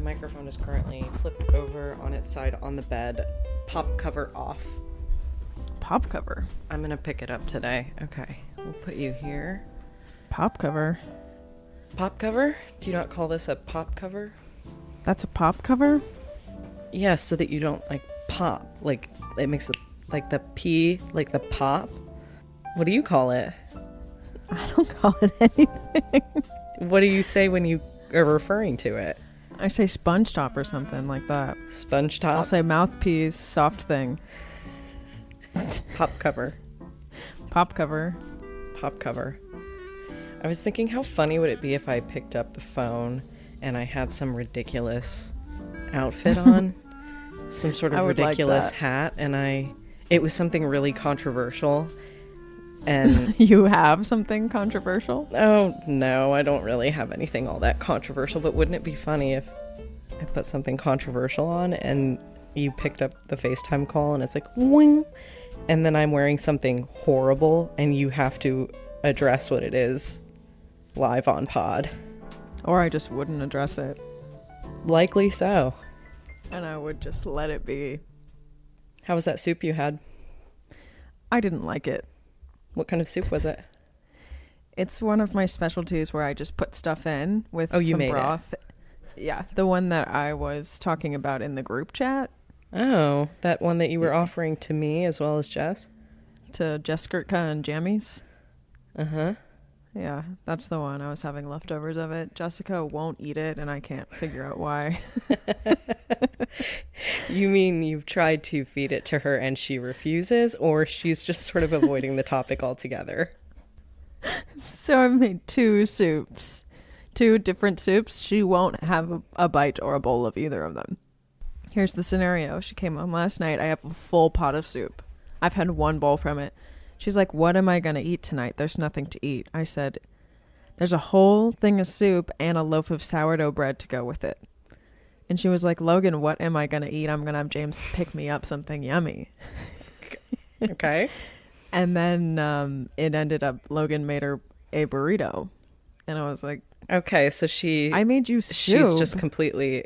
microphone is currently flipped over on its side on the bed. Pop cover off. Pop cover? I'm gonna pick it up today. Okay, we'll put you here. Pop cover? Pop cover? Do you not call this a pop cover? That's a pop cover? Yes, so that you don't, like, pop. Like, it makes it, like, the P, like the pop. What do you call it? I don't call it anything. What do you say when you are referring to it? I say sponge top or something like that. Sponge top? I'll say mouthpiece, soft thing. Pop cover. Pop cover. Pop cover. I was thinking, how funny would it be if I picked up the phone and I had some ridiculous outfit on? Some sort of ridiculous hat, and it was something really controversial. And you have something controversial? Oh, no, I don't really have anything all that controversial, but wouldn't it be funny if I put something controversial on and you picked up the FaceTime call and it's like, wing, and then I'm wearing something horrible and you have to address what it is live on pod. Or I just wouldn't address it. Likely so. And I would just let it be. How was that soup you had? I didn't like it. What kind of soup was it? It's one of my specialties where I just put stuff in with you some made broth. Yeah, the one that I was talking about in the group chat. Oh, that one that you were offering to me as well as Jess? To Jessica and Jammies. Uh-huh. Yeah, that's the one. I was having leftovers of it. Jessica won't eat it, and I can't figure out why. You mean you've tried to feed it to her and she refuses, or she's just sort of avoiding the topic altogether? So I made two soups. Two different soups. She won't have a bite or a bowl of either of them. Here's the scenario. She came home last night. I have a full pot of soup. I've had one bowl from it. She's like, what am I going to eat tonight? There's nothing to eat. I said, there's a whole thing of soup and a loaf of sourdough bread to go with it. And she was like, Logan, what am I going to eat? I'm going to have James pick me up something yummy. Okay. And then it ended up, Logan made her a burrito. And I was like, okay, so I made you soup. She's just completely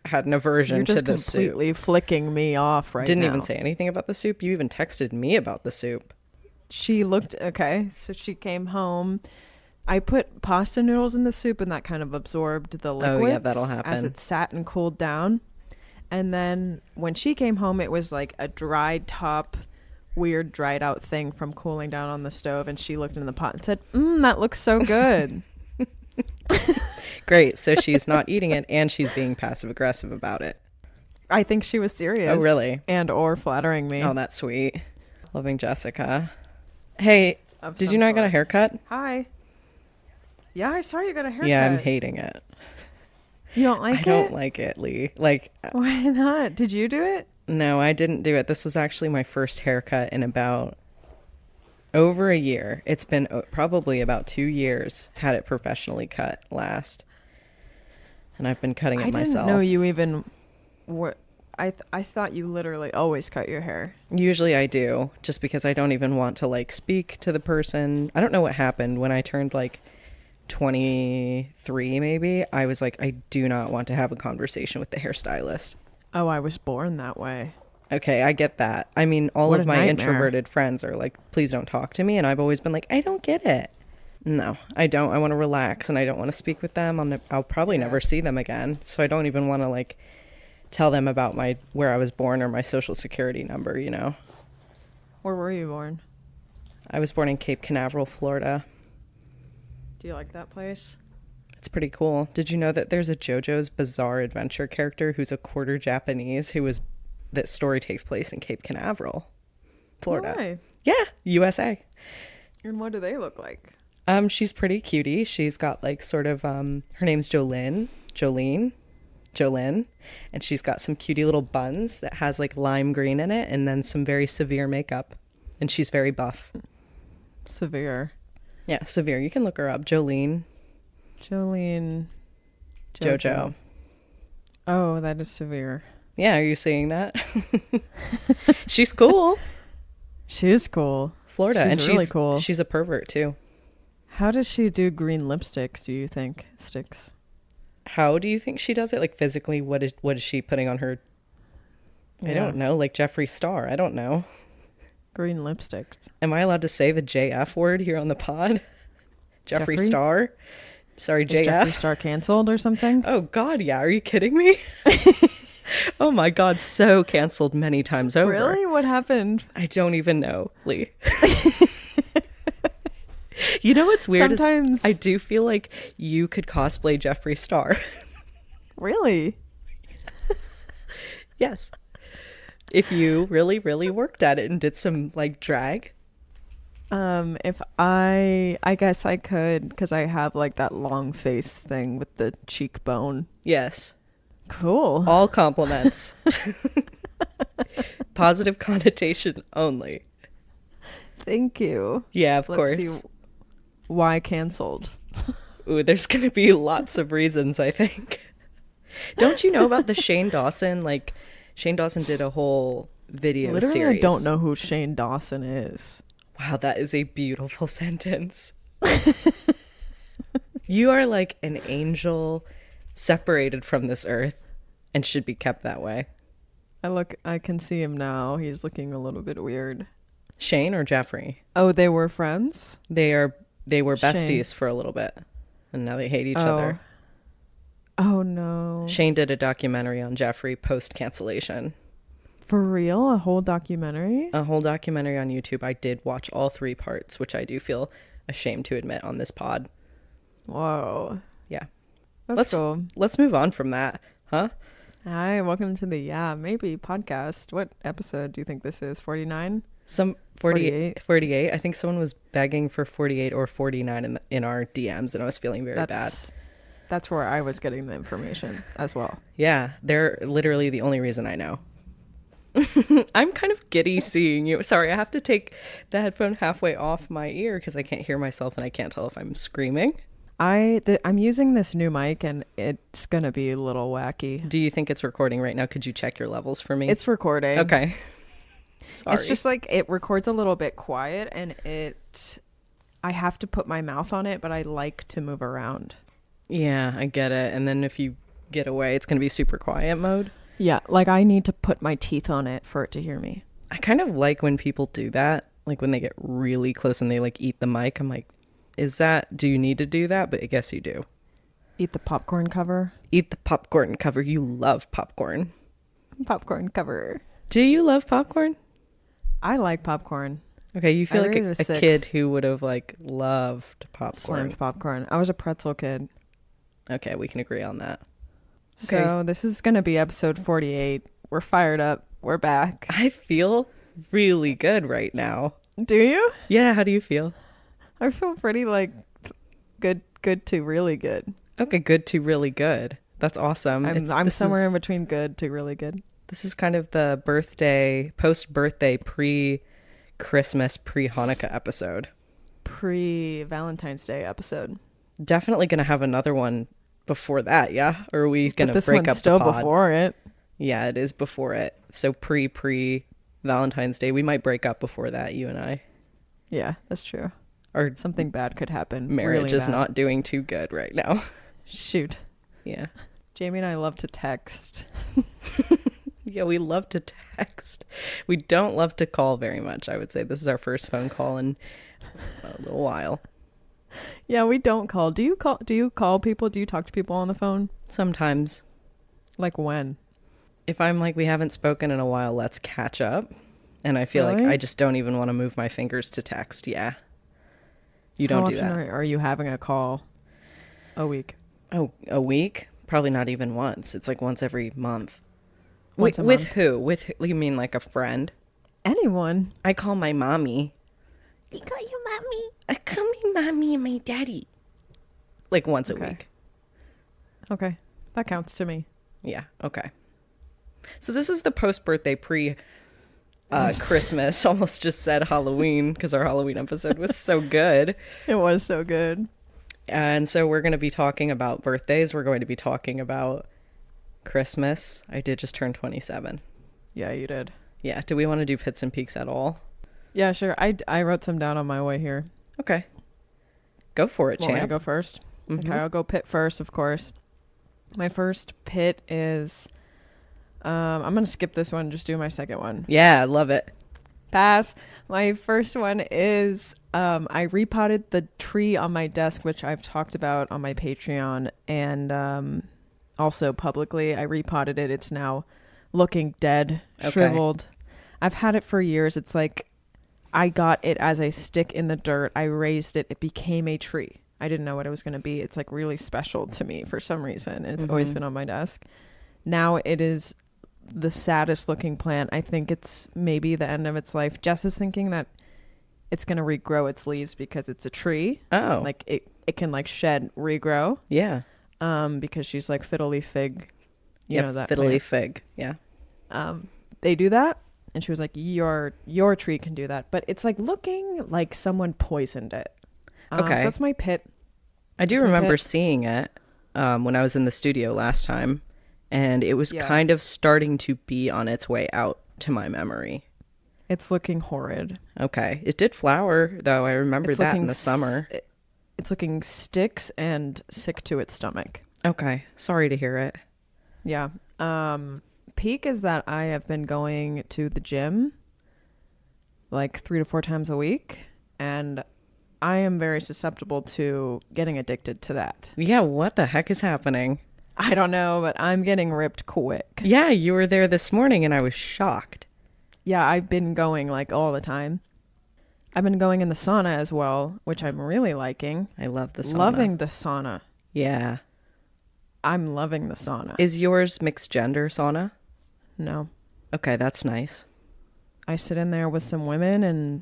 had an aversion to the soup. You're completely flicking me off right now. Didn't even say anything about the soup. You even texted me about the soup. She looked, okay, so she came home. I put pasta noodles in the soup and that kind of absorbed the liquids. Oh, yeah, that'll happen. As it sat and cooled down. And then when she came home, it was like a dried top, weird dried out thing from cooling down on the stove. And she looked into the pot and said, that looks so good. Great, so she's not eating it and she's being passive aggressive about it. I think she was serious. Oh, really? And or flattering me. Oh, that's sweet. Loving Jessica. Hey, did you not get a haircut? Hi. Yeah, I saw you got a haircut. Yeah, I'm hating it. You don't like it? I don't like it, Leigh. Like, why not? Did you do it? No, I didn't do it. This was actually my first haircut in about over a year. It's been probably about 2 years. Had it professionally cut last. And I've been cutting it myself. I didn't know you even were. I thought you literally always cut your hair. Usually I do, just because I don't even want to, like, speak to the person. I don't know what happened when I turned, like, 23 maybe. I was like, I do not want to have a conversation with the hairstylist. Oh, I was born that way. Okay, I get that. I mean, all what of my nightmare. Introverted friends are like, please don't talk to me. And I've always been like, I don't get it. No, I don't. I want to relax and I don't want to speak with them. I'll probably never see them again. So I don't even want to, like, tell them about where I was born or my social security number, you know. Where were you born? I was born in Cape Canaveral, Florida. Do you like that place? It's pretty cool. Did you know that there's a JoJo's Bizarre Adventure character who's a quarter Japanese that story takes place in Cape Canaveral, Florida? No way. Yeah, USA. And what do they look like? She's pretty cutie. She's got, like, sort of, her name's Jolene, and she's got some cutie little buns that has, like, lime green in it and then some very severe makeup. And she's very buff. Severe. Yeah, severe. You can look her up. Jolene. JoJo. Oh, that is severe. Yeah, are you seeing that? She's cool. She is cool. Florida. She's and really cool. She's a pervert, too. How does she do green lipsticks, do you think? Sticks. How do you think she does it? Like physically, what is she putting on her? I Yeah. don't know. Like Jeffree Star. I don't know. Green lipsticks. Am I allowed to say the JF word here on the pod? Jeffree Jeffree? Star. Sorry, Is Jeffree JF. Star canceled or something? Oh God, yeah. Are you kidding me? Oh my God, so canceled many times over. Really? What happened? I don't even know, Leigh. You know what's weird Sometimes. is I do feel like you could cosplay Jeffree Star. Really? Yes. If you really, really worked at it and did some like drag. If I guess I could, because I have like that long face thing with the cheekbone. Yes. Cool. All compliments. Positive connotation only. Thank you. Yeah, of Let's course. see why canceled. Ooh, there's going to be lots of reasons, I think. Don't you know about the Shane Dawson? Like, Shane Dawson did a whole video Literally, series. I don't know who Shane Dawson is. Wow, that is a beautiful sentence. You are like an angel separated from this earth and should be kept that way. I can see him now. He's looking a little bit weird. Shane or Jeffree? Oh, they were friends? They were Shane. besties for a little bit, and now they hate each Oh. other. Oh no. Shane did a documentary on Jeffree post cancellation. For real? A whole documentary? A whole documentary on YouTube. I did watch all 3 parts, which I do feel ashamed to admit on this pod. Whoa. Yeah. That's cool. Let's move on from that, huh? Hi, welcome to the Maybe podcast. What episode do you think this is? 49? Some 48. I think someone was begging for 48 or 49 in our DMs, and I was feeling very bad. That's where I was getting the information as well. Yeah, they're literally the only reason I know. I'm kind of giddy seeing you. Sorry, I have to take the headphone halfway off my ear because I can't hear myself and I can't tell if I'm screaming. I'm using this new mic and it's gonna be a little wacky. Do you think it's recording right now? Could you check your levels for me? It's recording. Okay. Sorry. It's just like it records a little bit quiet and I have to put my mouth on it, but I like to move around. Yeah, I get it. And then if you get away, it's going to be super quiet mode. Yeah, like I need to put my teeth on it for it to hear me. I kind of like when people do that, like when they get really close and they like eat the mic. I'm like, do you need to do that? But I guess you do. Eat the popcorn cover. Eat the popcorn cover. You love popcorn. Popcorn cover. Do you love popcorn? I like popcorn. Okay, you feel I like rated a 6. kid who would have like loved popcorn. Slammed popcorn. I was a pretzel kid. Okay, we can agree on that. So this is going to be episode 48. We're fired up. We're back. I feel really good right now. Do you? Yeah, how do you feel? I feel pretty like good to really good. Okay, good to really good. That's awesome. I'm somewhere in between good to really good. This is kind of the post-birthday, pre-Christmas, pre-Hanukkah episode. Pre-Valentine's Day episode. Definitely going to have another one before that, yeah? Or are we going to break up still the pod? before it. Yeah, it is before it. So pre-Valentine's Day. We might break up before that, you and I. Yeah, that's true. Our Something bad could happen. marriage really is bad. not doing too good right now. Shoot. Yeah. Jamie and I love to text. Yeah, we love to text. We don't love to call very much, I would say. This is our first phone call in a little while. Yeah, we don't call. Do you call people? Do you talk to people on the phone? Sometimes. Like when? If I'm like, we haven't spoken in a while, let's catch up. And I feel like Really? I just don't even want to move my fingers to text. Yeah. You How don't do often that. are you having a call a week? Oh, a week? Probably not even once. It's like once every month. Once a with month. who? With who? You mean like a friend? Anyone? I call my mommy. I call you mommy. I call my mommy and my daddy. Like once a Okay. week. Okay. That counts to me. Yeah. Okay. So this is the post-birthday Christmas. Almost just said Halloween because our Halloween episode was so good. It was so good. And so we're going to be talking about birthdays. We're going to be talking about Christmas. I did just turn 27. Yeah, you did. Yeah. Do we want to do pits and peaks at all? Yeah, sure. I wrote some down on my way here. Okay. Go for it, Want me to champ. go first? Mhm. Okay, I'll go pit first, of course. My first pit is I'm gonna skip this one, just do my second one. Yeah, I love it. Pass. My first one is I repotted the tree on my desk, which I've talked about on my Patreon, and also publicly. I repotted it. It's now looking dead, Okay. shriveled. I've had it for years. It's like I got it as a stick in the dirt. I raised it. It became a tree. I didn't know what it was going to be. It's like really special to me for some reason. And it's always been on my desk. Now it is the saddest looking plant. I think it's maybe the end of its life. Jess is thinking that it's going to regrow its leaves because it's a tree. Oh. Like it can like shed, regrow. Yeah. Because she's like fiddly fig. You know that fiddly plant. fig. Yeah. They do that. And she was like, your tree can do that. But it's like looking like someone poisoned it. Okay. So that's my pit. I do That's my remember pit. seeing it when I was in the studio last time, and it was Yeah. kind of starting to be on its way out to my memory. It's looking horrid. Okay. It did flower, though. I remember It's that looking in the summer. It's looking sticks and sick to its stomach. Okay. Sorry to hear it. Yeah. Peak is that I have been going to the gym like 3 to 4 times a week, and I am very susceptible to getting addicted to that. Yeah, what the heck is happening? I don't know, but I'm getting ripped quick. Yeah, you were there this morning, and I was shocked. Yeah, I've been going like all the time. I've been going in the sauna as well, which I'm really liking. I love the sauna. Loving the sauna. Yeah. I'm loving the sauna. Is yours mixed gender sauna? No. Okay, that's nice. I sit in there with some women and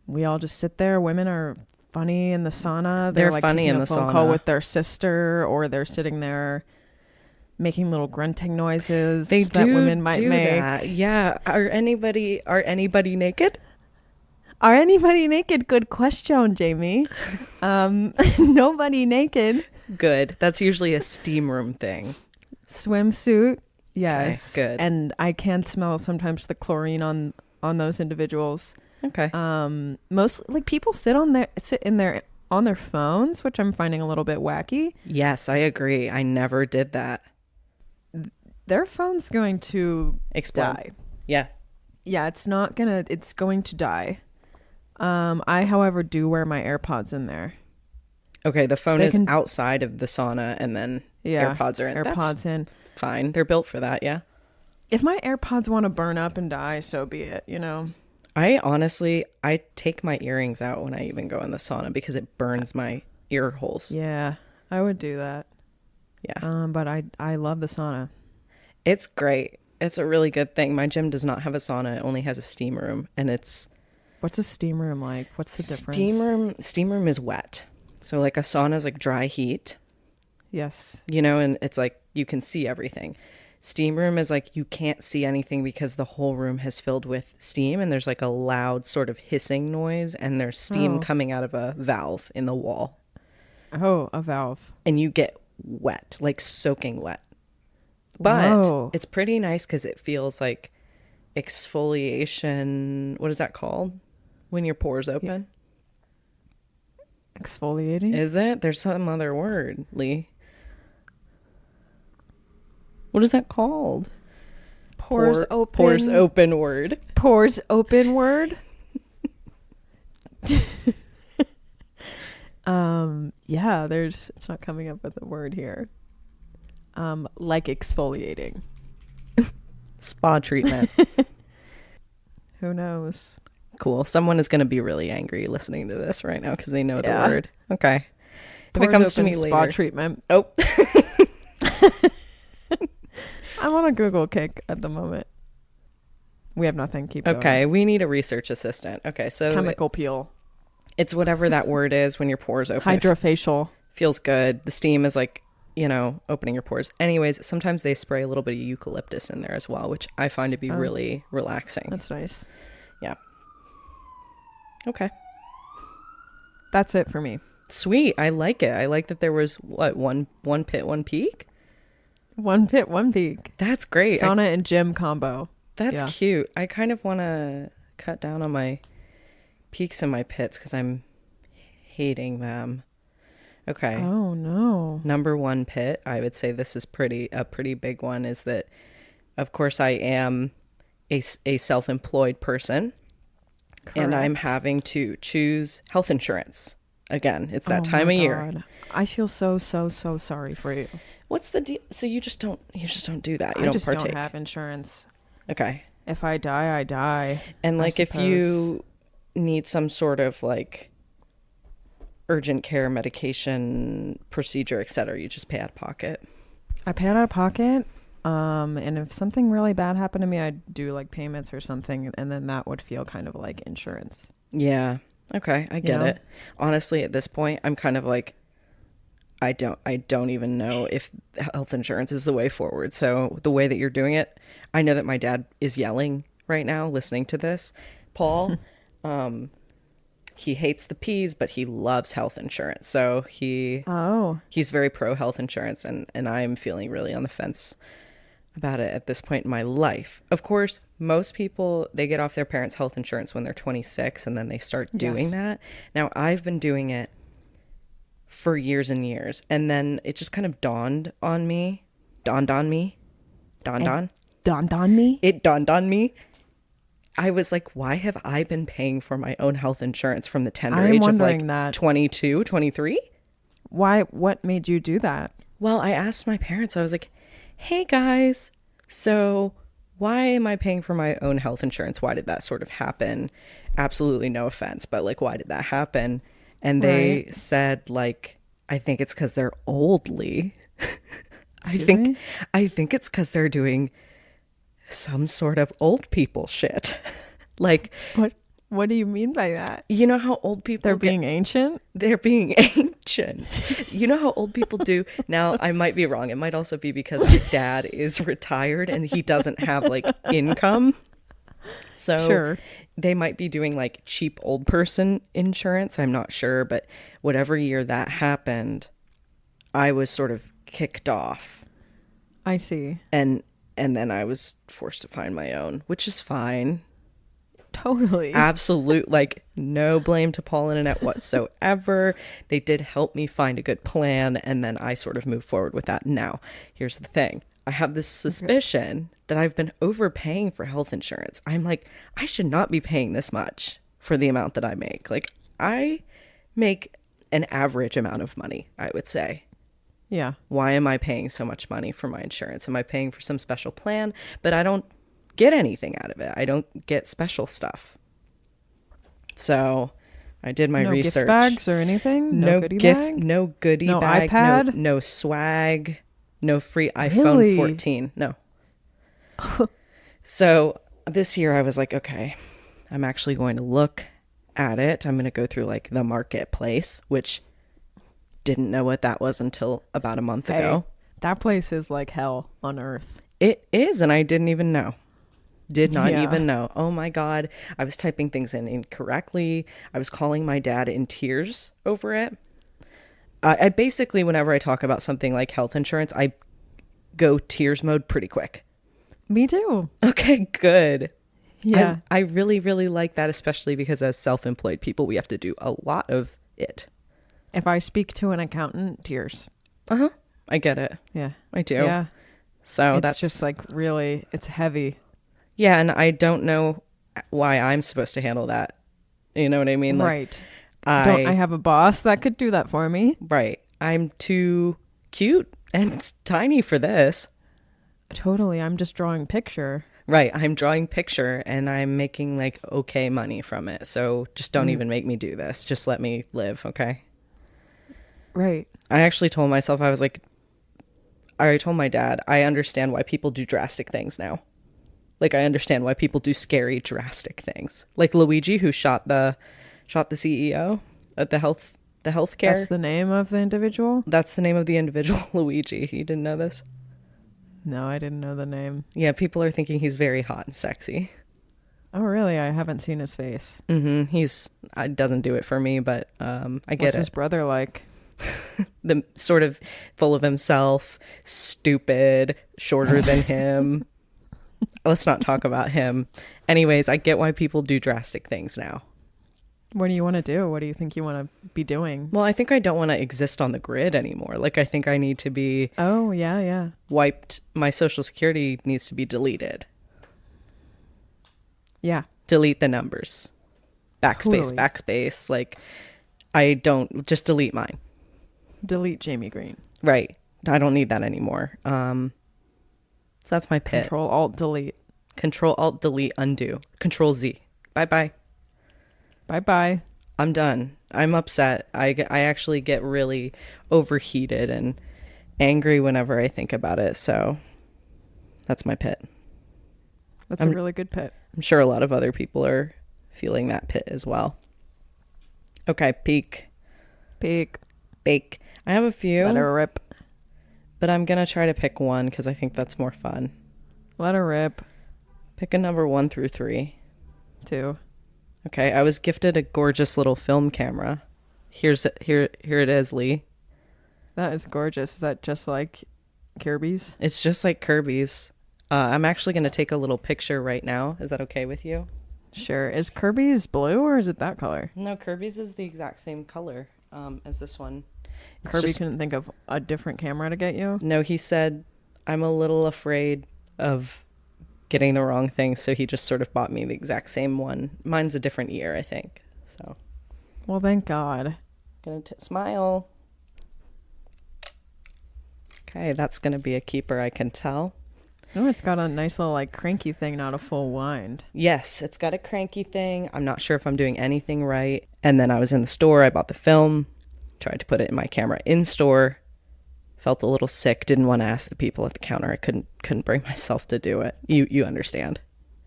we all just sit there. Women are funny in the sauna. They're like funny taking in a the phone call sauna. with their sister, or they're sitting there making little grunting noises They that do women might do make. that. Yeah. Are anybody naked? Are anybody naked? Good question, Jamie. Nobody naked. Good. That's usually a steam room thing. Swimsuit. Yes. good. And I can smell sometimes the chlorine on those individuals. Okay. Most like people sit in there on their phones, which I'm finding a little bit wacky. Yes, I agree. I never did that. Their phone's going to Explode. die. Yeah. Yeah, it's going to die. I, however, do wear my AirPods in there. Okay, the phone They is can- outside of the sauna, and then Yeah. AirPods are in. AirPods That's in. fine. They're built for that, yeah. If my AirPods want to burn up and die, so be it, I honestly take my earrings out when I even go in the sauna because it burns my ear holes. Yeah, I would do that. Yeah. But I love the sauna. It's great. It's a really good thing. My gym does not have a sauna. It only has a steam room, and it's What's a steam room like? What's the difference? Steam room is wet. So like a sauna is like dry heat, Yes. and it's like you can see everything. Steam room is like you can't see anything because the whole room has filled with steam, and there's like a loud sort of hissing noise, and there's steam Oh. coming out of a valve in the wall, Oh, a valve. and you get wet, like soaking wet. But Whoa. it's pretty nice because it feels like exfoliation. What is that called? When your pores open? Exfoliating? Is it? There's some other word, Leigh. What is that called? Pores open. Pores open word. Pores open word. Yeah, it's not coming up with a word here. Like exfoliating. Spa treatment. Who knows? Cool. Someone is going to be really angry listening to this right now because they know Yeah. the word. Okay. If Pores it comes to open me spa later. treatment. Oh. I'm on a Google kick at the moment. We have nothing. Keep going. Okay. We need a research assistant. Okay. So Chemical peel. it's whatever that word is when your pores open. It Hydrofacial. feels good. The steam is like, opening your pores. Anyways, sometimes they spray a little bit of eucalyptus in there as well, which I find to be really relaxing. That's nice. Yeah. Okay. That's it for me. Sweet. I like it. I like that there was one pit, one peak. One pit, one peak. That's great. Sauna and gym combo. That's Yeah. cute. I kind of want to cut down on my peaks and my pits because I'm hating them. Okay. Oh no. Number one pit, I would say this is a pretty big one, is that, of course, I am a self-employed person. And I'm Correct. having to choose health insurance. Again, it's that Oh time my of year. God. I feel so sorry for you. What's the deal? So you just don't do that. You I don't just partake. don't have insurance. Okay. If I die, I die. And I like if suppose. you need some sort of like urgent care medication procedure, etc., you just pay out of pocket. I pay out of pocket. And if something really bad happened to me, I'd do like payments or something, and then that would feel kind of like insurance. Yeah. Okay, I get know? it. Honestly, at this point, I'm kind of like I don't even know if health insurance is the way forward. So the way that you're doing it, I know that my dad is yelling right now listening to this. Paul, he hates the peas, but he loves health insurance. So he's very pro health insurance, and I'm feeling really on the fence about it at this point in my life. Of course, most people, they get off their parents' health insurance when they're 26 and then they start doing that. Now, I've been doing it for years and years, and then it just kind of dawned on me. It dawned on me. I was like, why have I been paying for my own health insurance from the tender I'm age of wondering like that. 22, 23? Why? What made you do that? Well, I asked my parents, I was like, hey guys, so why am I paying for my own health insurance? Why did that sort of happen? Absolutely no offense, but like, why did that happen? And they said, like, I think it's because they're old, Leigh. I think it's because they're doing some sort of old people shit. Like, What do you mean by that? you know how old people They're being ancient? They're being ancient. You know how old people do. Now, I might be wrong. It might also be because my dad is retired and he doesn't have like income. So Sure. they might be doing like cheap old person insurance. I'm not sure. But whatever year that happened, I was sort of kicked off. I see. And then I was forced to find my own, which is fine. Totally. Absolute, like, no blame to Paul and Annette whatsoever. They did help me find a good plan, and then I sort of moved forward with that. Now, here's the thing. I have this suspicion that I've been overpaying for health insurance. I'm like, I should not be paying this much for the amount that I make. Like, I make an average amount of money, I would say. Yeah. Why am I paying so much money for my insurance? Am I paying for some special plan? But I don't get anything out of it. I don't get special stuff. So I did my research. No gift bags or anything? No goodie gift, bag? no goodie No bag, iPad? no swag, no free iPhone Really? 14. No. So this year I was like, okay, I'm actually going to look at it. I'm going to go through like the marketplace, which didn't know what that was until about a month ago. That place is like hell on earth. It is, and I didn't even know. Did not Yeah. even know. Oh my God. I was typing things in incorrectly. I was calling my dad in tears over it. I basically, whenever I talk about something like health insurance, I go tears mode pretty quick. Me too. Okay, good. Yeah. I really, really like that, especially because as self-employed people, we have to do a lot of it. If I speak to an accountant, tears. Uh-huh. I get it. Yeah. I do. Yeah. So It's that's just like really, it's heavy. Yeah, and I don't know why I'm supposed to handle that. You know what I mean? Like, Right. Don't I have a boss that could do that for me? Right. I'm too cute and tiny for this. Totally. I'm just drawing picture. Right. I'm drawing picture and I'm making like okay money from it. So just don't even make me do this. Just let me live, okay? Right. I actually told myself, I was like, I already told my dad, I understand why people do drastic things now. Like, I understand why people do scary, drastic things. Like Luigi, who shot the CEO at the healthcare. That's the name of the individual? That's the name of the individual, Luigi. You didn't know this? No, I didn't know the name. Yeah, people are thinking he's very hot and sexy. Oh, really? I haven't seen his face. He's doesn't do it for me, but I get What's it. his brother like? The sort of full of himself, stupid, shorter than him. Let's not talk about him. Anyways, I get why people do drastic things now. What do you want to do? What do you think you want to be doing? Well, I think I don't want to exist on the grid anymore. Like, I think I need to be Oh, yeah. wiped. My social security needs to be deleted. Yeah. Delete the numbers. Totally. Backspace. Like, I don't, just delete mine. Delete Jamie Green. Right. I don't need that anymore. So that's my pit. Control Alt Delete. Control Alt Delete Undo. Control Z. Bye. Bye. I'm done. I'm upset. I actually get really overheated and angry whenever I think about it. So that's my pit. That's a really good pit. I'm sure a lot of other people are feeling that pit as well. Okay, peak. Peak. Bake. I have a few, Let her rip. but I'm going to try to pick one because I think that's more fun. Let her rip. Pick a number 1 through 3. 2. Okay, I was gifted a gorgeous little film camera. Here it is, Leigh. That is gorgeous. Is that just like Kirby's? It's just like Kirby's. I'm actually going to take a little picture right now. Is that okay with you? Sure. Is Kirby's blue or is it that color? No, Kirby's is the exact same color as this one. It's Kirby just- couldn't think of a different camera to get you? No, he said, I'm a little afraid of getting the wrong thing, so he just sort of bought me the exact same one. Mine's a different year, I think. So, Well, thank God. gonna smile. Okay, that's gonna be a keeper, I can tell. Oh, it's got a nice little like cranky thing, not a full wind. Yes, it's got a cranky thing. I'm not sure if I'm doing anything right. And then I was in the store, I bought the film, tried to put it in my camera in store, felt a little sick, didn't want to ask the people at the counter. I couldn't bring myself to do it. You understand.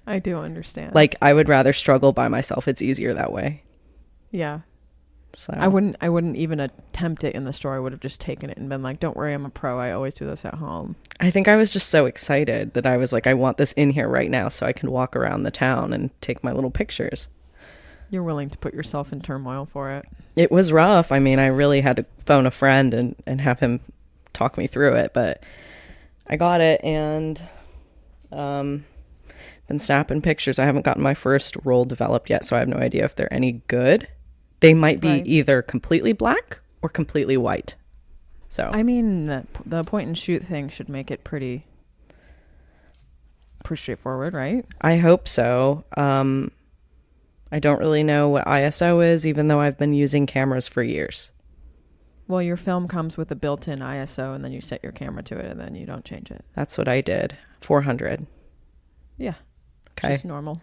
I do understand. Like, I would rather struggle by myself. It's easier that way. yeah. So I wouldn't even attempt it in the store. I would have just taken it and been like, don't worry, I'm a pro. I always do this at home. I think I was just so excited that I was like, I want this in here right now so I can walk around the town and take my little pictures. You're willing to put yourself in turmoil for it. It was rough. I mean, I really had to phone a friend and have him talk me through it, but I got it and been snapping pictures. I haven't gotten my first roll developed yet, so I have no idea if they're any good. They might be Right. either completely black or completely white. So I mean, the point and shoot thing should make it pretty straightforward, right? I hope so. I don't really know what ISO is, even though I've been using cameras for years. Well, your film comes with a built-in ISO, and then you set your camera to it, and then you don't change it. That's what I did. 400. Yeah. Okay. Just normal.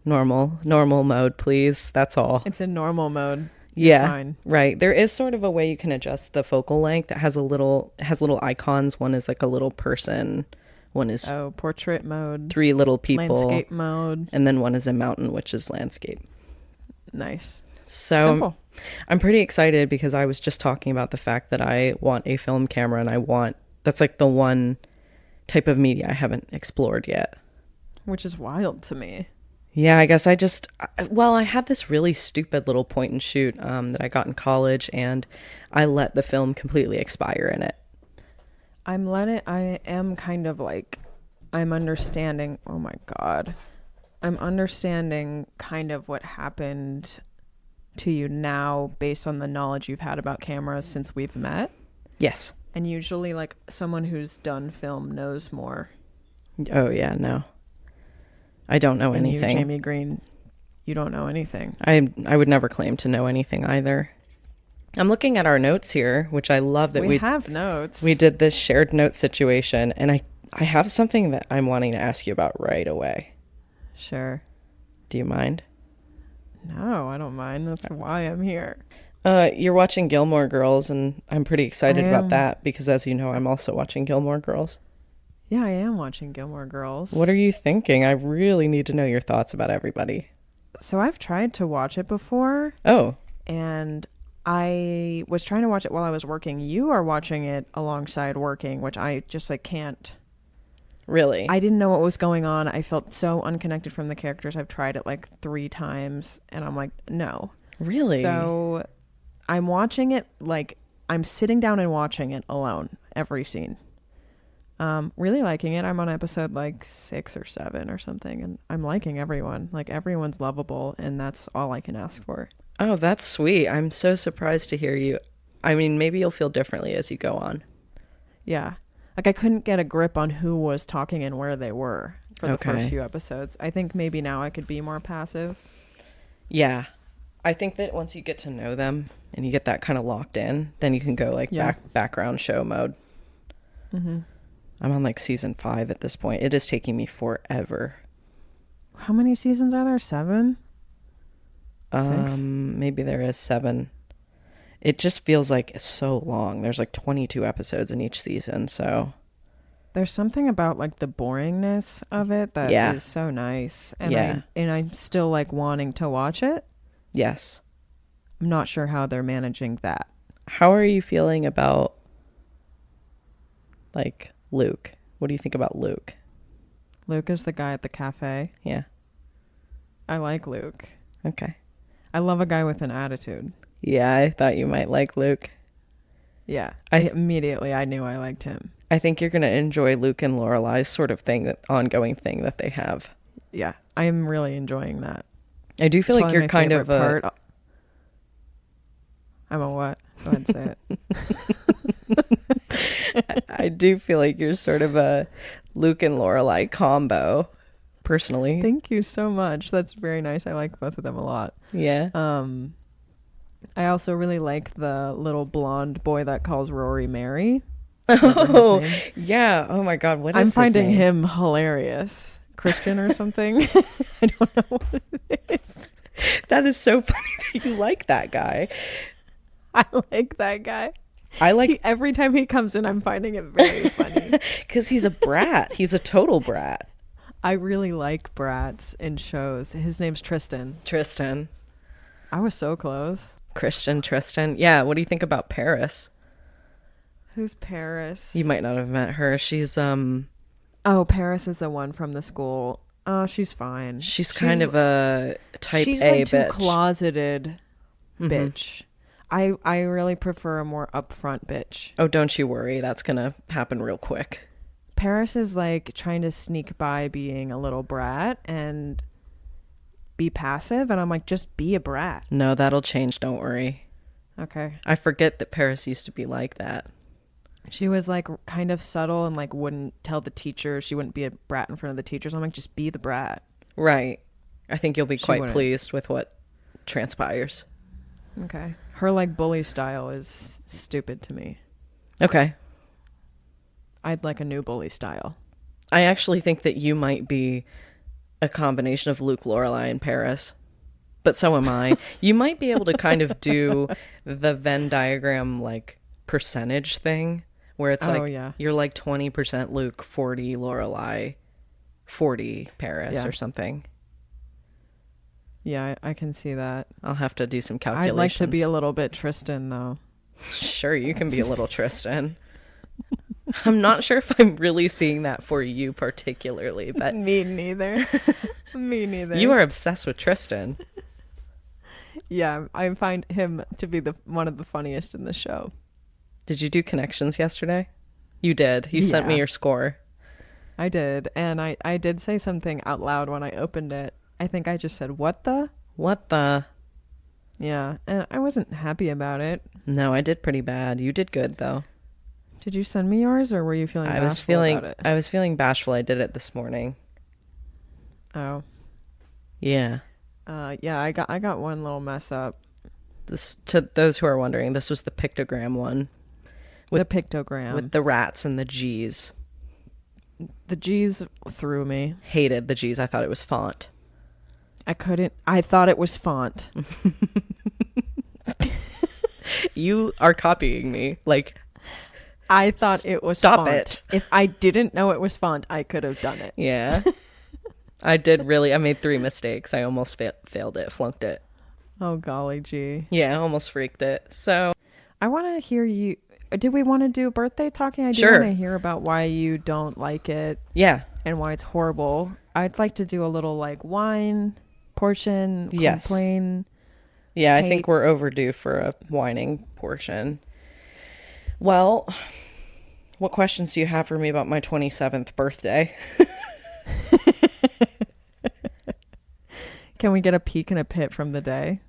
Normal mode, please. That's all. It's in normal mode. You're Yeah. fine. Right. There is sort of a way you can adjust the focal length. It has little icons. One is like a little person. One is Oh, portrait mode. 3 little people. Landscape mode. And then one is a mountain, which is landscape. Nice. So Simple. I'm pretty excited because I was just talking about the fact that I want a film camera and that's like the one type of media I haven't explored yet. Which is wild to me. Yeah, I guess I had this really stupid little point and shoot that I got in college, and I let the film completely expire in it. I am kind of like, I'm understanding, oh my God. I'm understanding kind of what happened to you now based on the knowledge you've had about cameras since we've met. Yes. And usually like someone who's done film knows more. Oh, yeah, no. I don't know And anything. you, Jamie Green, you don't know anything. I would never claim to know anything either. I'm looking at our notes here, which I love that we have notes. we did this shared note situation, and I have something that I'm wanting to ask you about right away. Sure. Do you mind? No, I don't mind. That's why I'm here. You're watching Gilmore Girls, and I'm pretty excited I about am. that because, as you know, I'm also watching Gilmore Girls. Yeah, I am watching Gilmore Girls. What are you thinking? I really need to know your thoughts about everybody. So I've tried to watch it before, Oh, and I was trying to watch it while I was working. You are watching it alongside working, which I just like can't. really? I didn't know what was going on. I felt so unconnected from the characters. I've tried it like 3 times, and I'm like, no. Really? So I'm watching it like I'm sitting down and watching it alone, every scene. Really liking it. I'm on episode like 6 or 7 or something, and I'm liking everyone. Like everyone's lovable, and that's all I can ask for. Oh, that's sweet. I'm so surprised to hear you. I mean, maybe you'll feel differently as you go on. Yeah. Like I couldn't get a grip on who was talking and where they were for the first few episodes. I think maybe now I could be more passive. Yeah. I think that once you get to know them and you get that kind of locked in, then you can go like background show mode. Mm-hmm. I'm on like season 5 at this point. It is taking me forever. How many seasons are there? 7? 6? Maybe there is 7. It just feels like it's so long. There's like 22 episodes in each season, so there's something about like the boringness of it that is so nice. And I'm still like wanting to watch it. Yes. I'm not sure how they're managing that. How are you feeling about like Luke? What do you think about Luke? Luke is the guy at the cafe. Yeah. I like Luke. Okay. I love a guy with an attitude. Yeah, I thought you might like Luke. Yeah. I knew I liked him. I think you're going to enjoy Luke and Lorelai's sort of thing, that ongoing thing that they have. Yeah, I am really enjoying that. I do feel like you're kind of part. I'm a what? Go ahead and say it. I do feel like you're sort of a Luke and Lorelai combo, personally. Thank you so much. That's very nice. I like both of them a lot. Yeah. I also really like the little blonde boy that calls Rory Mary. Oh, yeah. Oh my God. What is I'm his finding name? him hilarious. Christian or something. I don't know what it is. That is so funny that you like that guy. I like that guy. Every time he comes in, I'm finding it very funny. Because he's a brat. He's a total brat. I really like brats in shows. His name's Tristan. Tristan. I was so close. Christian, Tristan. Yeah, what do you think about Paris? Who's Paris? You might not have met her. She's Oh, Paris is the one from the school. Oh, she's fine. She's kind of a type she's A like bitch. Too closeted bitch. I really prefer a more upfront bitch. Oh, don't you worry. That's going to happen real quick. Paris is like trying to sneak by being a little brat and be passive. And I'm like, just be a brat. No, that'll change. Don't worry. Okay. I forget that Paris used to be like that. She was like kind of subtle and like wouldn't tell the teachers. She wouldn't be a brat in front of the teachers. I'm like, just be the brat. Right. I think you'll be quite pleased with what transpires. Okay. Her like bully style is stupid to me. Okay. I'd like a new bully style. I actually think that you might be a combination of Luke, Lorelai, and Paris. But so am I. You might be able to kind of do the Venn diagram like percentage thing where it's you're like 20% Luke, 40 Lorelai, 40 Paris or something. Yeah, I can see that. I'll have to do some calculations. I'd like to be a little bit Tristan, though. Sure, you can be a little Tristan. I'm not sure if I'm really seeing that for you particularly, but... Me neither. Me neither. You are obsessed with Tristan. Yeah, I find him to be one of the funniest in the show. Did you do connections yesterday? You did. You sent me your score. I did, and I did say something out loud when I opened it. I think I just said, what the? What the? Yeah, and I wasn't happy about it. No, I did pretty bad. You did good, though. Did you send me yours, or were you feeling bashful about it? I was feeling bashful. I did it this morning. Oh. Yeah. Yeah, I got one little mess up. This, to those who are wondering, this was the pictogram one. The pictogram. With the rats and the G's. The G's threw me. Hated the G's. I thought it was font. I thought it was font. You are copying me. Like, I thought it was stop font. It. If I didn't know it was font, I could have done it. Yeah. I made 3 mistakes. I almost failed it, flunked it. Oh, golly gee. Yeah, I almost freaked it. So. I want to hear you. Do we want to do birthday talking? I do want to hear about why you don't like it. Yeah. And why it's horrible. I'd like to do a little like wine portion. Complain. Yeah, I think we're overdue for a whining portion. Well, what questions do you have for me about my 27th birthday? Can we get a peek and a pit from the day?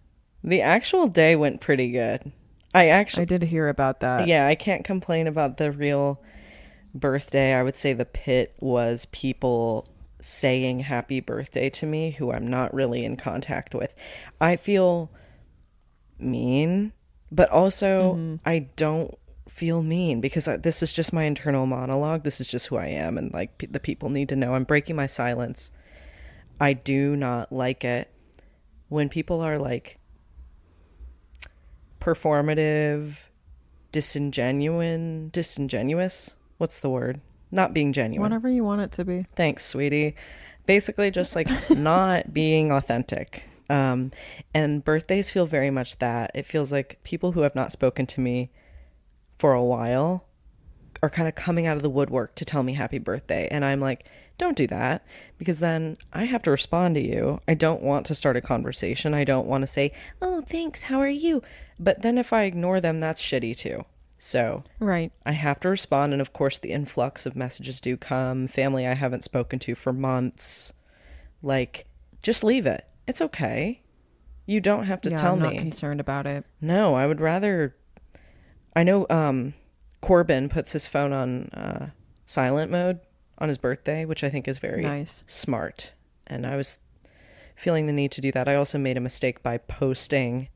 The actual day went pretty good. I did hear about that. Yeah, I can't complain about the real birthday. I would say the pit was people saying happy birthday to me who I'm not really in contact with. I feel mean, but also I don't feel mean because this is just my internal monologue. This is just who I am, and like the people need to know I'm breaking my silence. I do not like it when people are like performative, disingenuous. What's the word? Not being genuine. Whatever you want it to be. Thanks, sweetie. Basically just like not being authentic. And birthdays feel very much that. It feels like people who have not spoken to me for a while are kind of coming out of the woodwork to tell me happy birthday. And I'm like, don't do that, because then I have to respond to you. I don't want to start a conversation. I don't want to say, oh, thanks, how are you? But then if I ignore them, that's shitty too. So right. I have to respond. And of course, the influx of messages do come. Family I haven't spoken to for months. Like, just leave it. It's okay. You don't have to tell me. I'm not concerned about it. No, I would rather... I know Corbin puts his phone on silent mode on his birthday, which I think is very nice. Smart. And I was feeling the need to do that. I also made a mistake by posting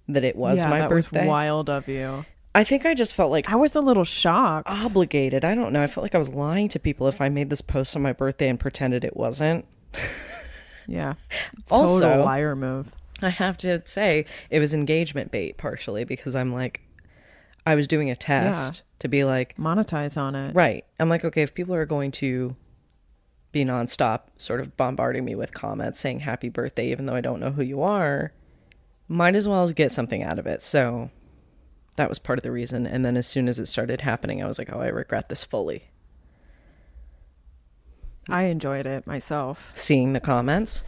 that it was my birthday. Was wild of you. I think I just felt like... I was a little shocked. Obligated. I don't know. I felt like I was lying to people if I made this post on my birthday and pretended it wasn't. Yeah. Also, total liar move. I have to say, it was engagement bait partially because I'm like... I was doing a test to be like... monetize on it. Right. I'm like, okay, if people are going to be nonstop sort of bombarding me with comments saying happy birthday, even though I don't know who you are, might as well get something out of it. So that was part of the reason. And then as soon as it started happening, I was like, oh, I regret this fully. I enjoyed it myself. Seeing the comments?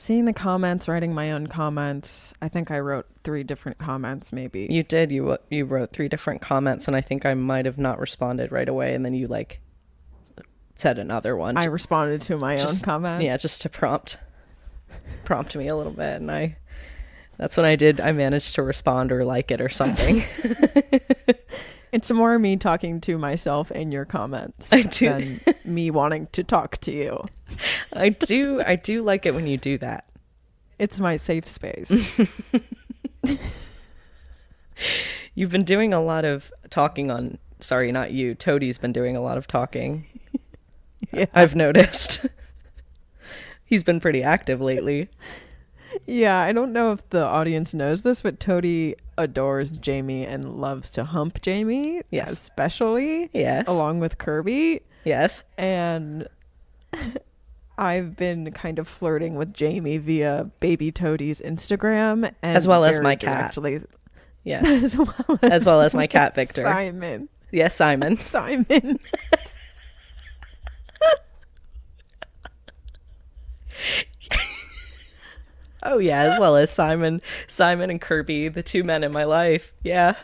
Seeing the comments, writing my own comments. I think I wrote 3 different comments, maybe. You did. You wrote 3 different comments, and I think I might have not responded right away, and then you like said another one. I responded to my own comment. Yeah, just to prompt me a little bit, and that's when I did. I managed to respond or like it or something. It's more me talking to myself in your comments than me wanting to talk to you. I do like it when you do that. It's my safe space. You've been doing a lot of talking on... Sorry, not you. Toadie's been doing a lot of talking. Yeah. I've noticed. He's been pretty active lately. Yeah, I don't know if the audience knows this, but Toadie adores Jamie and loves to hump Jamie. Yes. Especially. Yes. Along with Kirby. Yes. And I've been kind of flirting with Jamie via baby Toadie's Instagram. And as well as my cat. Yeah. As well as my cat, Victor. Simon. Yes, Simon. Simon. Oh yeah, as well as Simon and Kirby, the 2 men in my life. Yeah.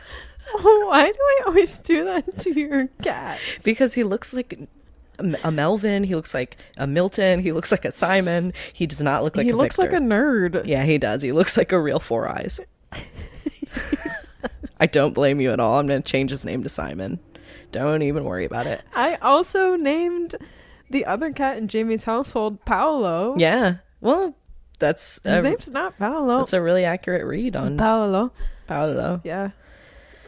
Why do I always do that to your cat? Because he looks like a Melvin, he looks like a Milton, he looks like a Simon. He does not look like a Victor. He looks like a nerd. Yeah, he does. He looks like a real 4 Eyes. I don't blame you at all. I'm going to change his name to Simon. Don't even worry about it. I also named the other cat in Jamie's household Paolo. Yeah. Well, his name's not Paolo. That's a really accurate read on Paolo. Yeah.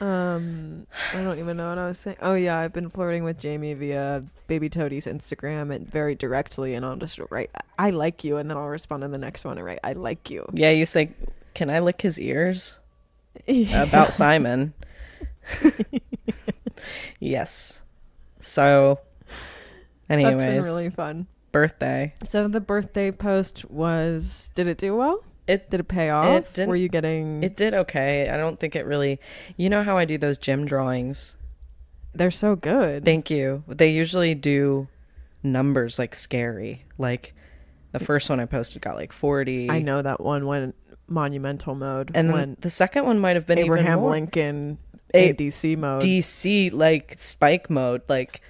I don't even know what I was saying. Oh yeah, I've been flirting with Jamie via baby Toadie's Instagram and very directly, and I'll just write I like you, and then I'll respond to the next one and write I like you. Yeah, you say, can I lick his ears? About Simon. Yes. So anyways, that's been really fun. Birthday. So the birthday post was, did it do well? Did it pay off? It didn't. Were you getting... It did okay. I don't think it really... You know how I do those gym drawings? They're so good. Thank you. They usually do numbers like scary. Like the first one I posted got like 40. I know that one went monumental mode. And then the second one might have been Abraham even more. Lincoln ADC mode. DC like spike mode. Like...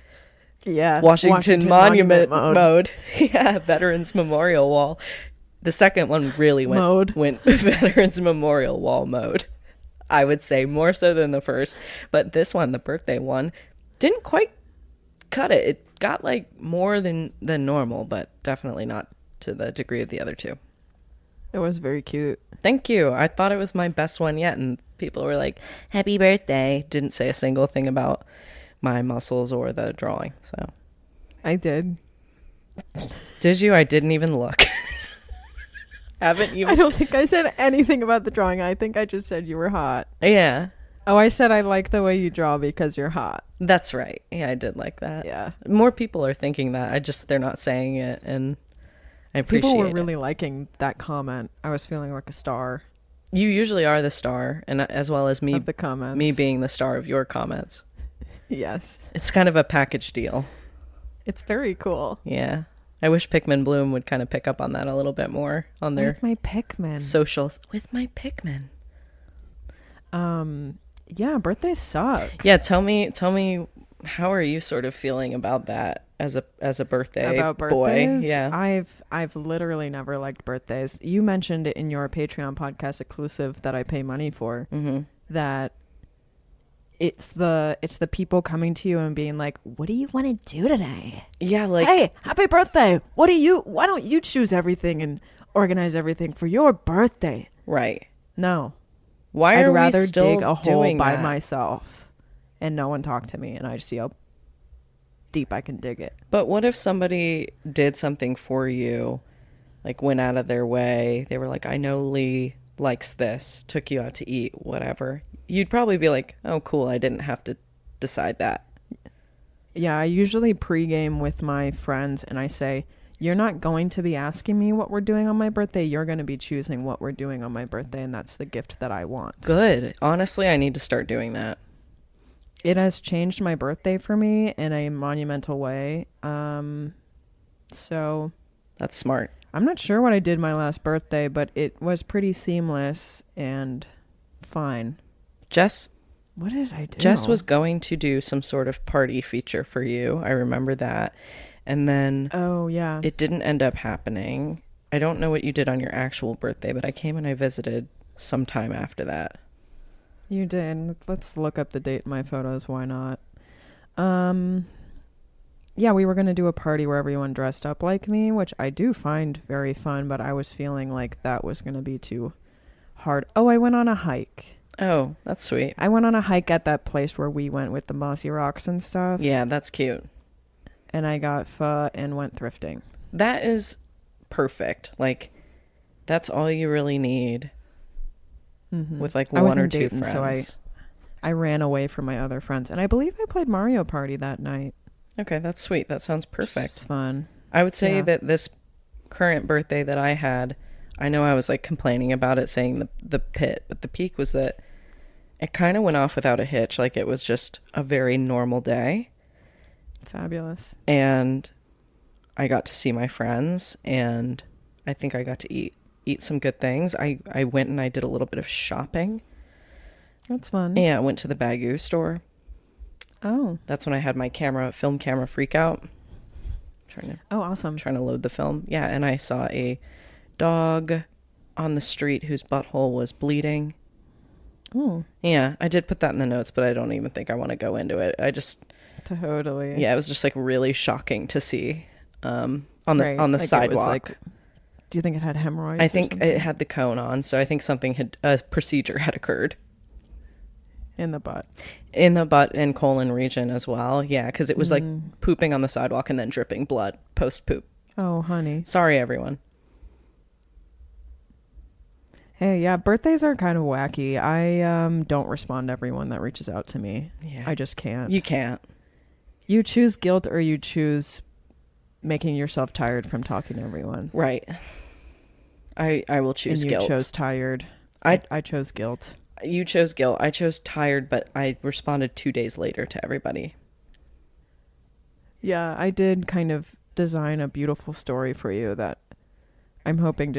Yeah. Washington Monument mode. Yeah, Veterans Memorial Wall. The second one really went Veterans Memorial Wall mode. I would say more so than the first. But this one, the birthday one, didn't quite cut it. It got like more than normal, but definitely not to the degree of the other two. It was very cute. Thank you. I thought it was my best one yet, and people were like, happy birthday. Didn't say a single thing about my muscles or the drawing. So I did. Did you? I didn't even look. Haven't even. I don't think I said anything about the drawing. I think I just said you were hot. Yeah. Oh, I said I like the way you draw because you're hot. That's right. Yeah, I did like that. Yeah. More people are thinking that. They're not saying it, and I appreciate it. People were really liking that comment. I was feeling like a star. You usually are the star, and as well as me, of the comments. Me being the star of your comments. Yes. It's kind of a package deal. It's very cool. Yeah. I wish Pikmin Bloom would kind of pick up on that a little bit more on their with my Pikmin socials. With my Pikmin. Yeah, birthdays suck. Yeah, tell me how are you sort of feeling about that as a birthday about birthdays? Boy? Yeah. I've literally never liked birthdays. You mentioned it in your Patreon podcast exclusive that I pay money for, that it's the people coming to you and being like, what do you want to do today? Yeah, like, hey, happy birthday. Why don't you choose everything and organize everything for your birthday? Right. No. Why I'd are rather we still dig a hole doing by that? myself and no one talk to me and I just see how deep I can dig it. But what if somebody did something for you, like went out of their way? They were like, I know Leigh likes this, took you out to eat, whatever. You'd probably be like, oh, cool, I didn't have to decide that. Yeah, I usually pregame with my friends and I say, you're not going to be asking me what we're doing on my birthday. You're going to be choosing what we're doing on my birthday, and that's the gift that I want. Good. Honestly, I need to start doing that. It has changed my birthday for me in a monumental way. So that's smart. I'm not sure what I did my last birthday, but it was pretty seamless and fine. What did I do? Jess was going to do some sort of party feature for you. I remember that. And then it didn't end up happening. I don't know what you did on your actual birthday, but I came and I visited sometime after that. You did. Let's look up the date in my photos. Why not? Yeah, we were going to do a party where everyone dressed up like me, which I do find very fun, but I was feeling like that was going to be too hard. Oh, I went on a hike. Oh, that's sweet. I went on a hike at that place where we went with the mossy rocks and stuff. Yeah, that's cute. And I got pho and went thrifting. That is perfect. Like, that's all you really need with like one or two friends. So I ran away from my other friends. And I believe I played Mario Party that night. Okay, that's sweet. That sounds perfect. It's fun. I would say that this current birthday that I had, I know I was like complaining about it, saying the pit, but the peak was that it kind of went off without a hitch. Like, it was just a very normal day. Fabulous. And I got to see my friends, and I think I got to eat some good things. I went and I did a little bit of shopping. That's fun. Yeah, I went to the Bagoo store. Oh. That's when I had my film camera freak out. Awesome. Trying to load the film. Yeah, and I saw a dog on the street whose butthole was bleeding. Oh. Yeah, I did put that in the notes, but I don't even think I want to go into it. Totally. Yeah, it was just like really shocking to see on the sidewalk. Do you think it had hemorrhoids? I think it had the cone on, so I think a procedure had occurred. In the butt and colon region as well. Yeah, because it was like pooping on the sidewalk and then dripping blood post poop. Oh, honey. Sorry, everyone. Hey, yeah, birthdays are kind of wacky. I don't respond to everyone that reaches out to me. Yeah. I just can't. You can't. You choose guilt or you choose making yourself tired from talking to everyone. Right. I will choose guilt. You chose tired. I chose guilt. You chose guilt. I chose tired, but I responded 2 days later to everybody. Yeah, I did kind of design a beautiful story for you that I'm hoping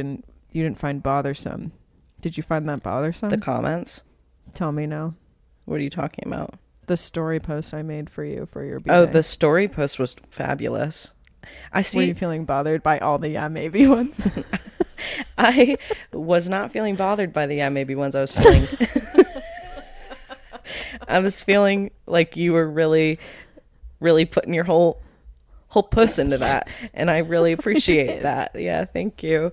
you didn't find bothersome. Did you find that bothersome? The comments? Tell me now. What are you talking about? The story post I made for you for your B-Day. Oh, the story post was fabulous. Were you feeling bothered by all the maybe ones? I was not feeling bothered by the yeah maybe ones. I was feeling I was feeling like you were really putting your whole puss into that, and I really appreciate that. Yeah, thank you.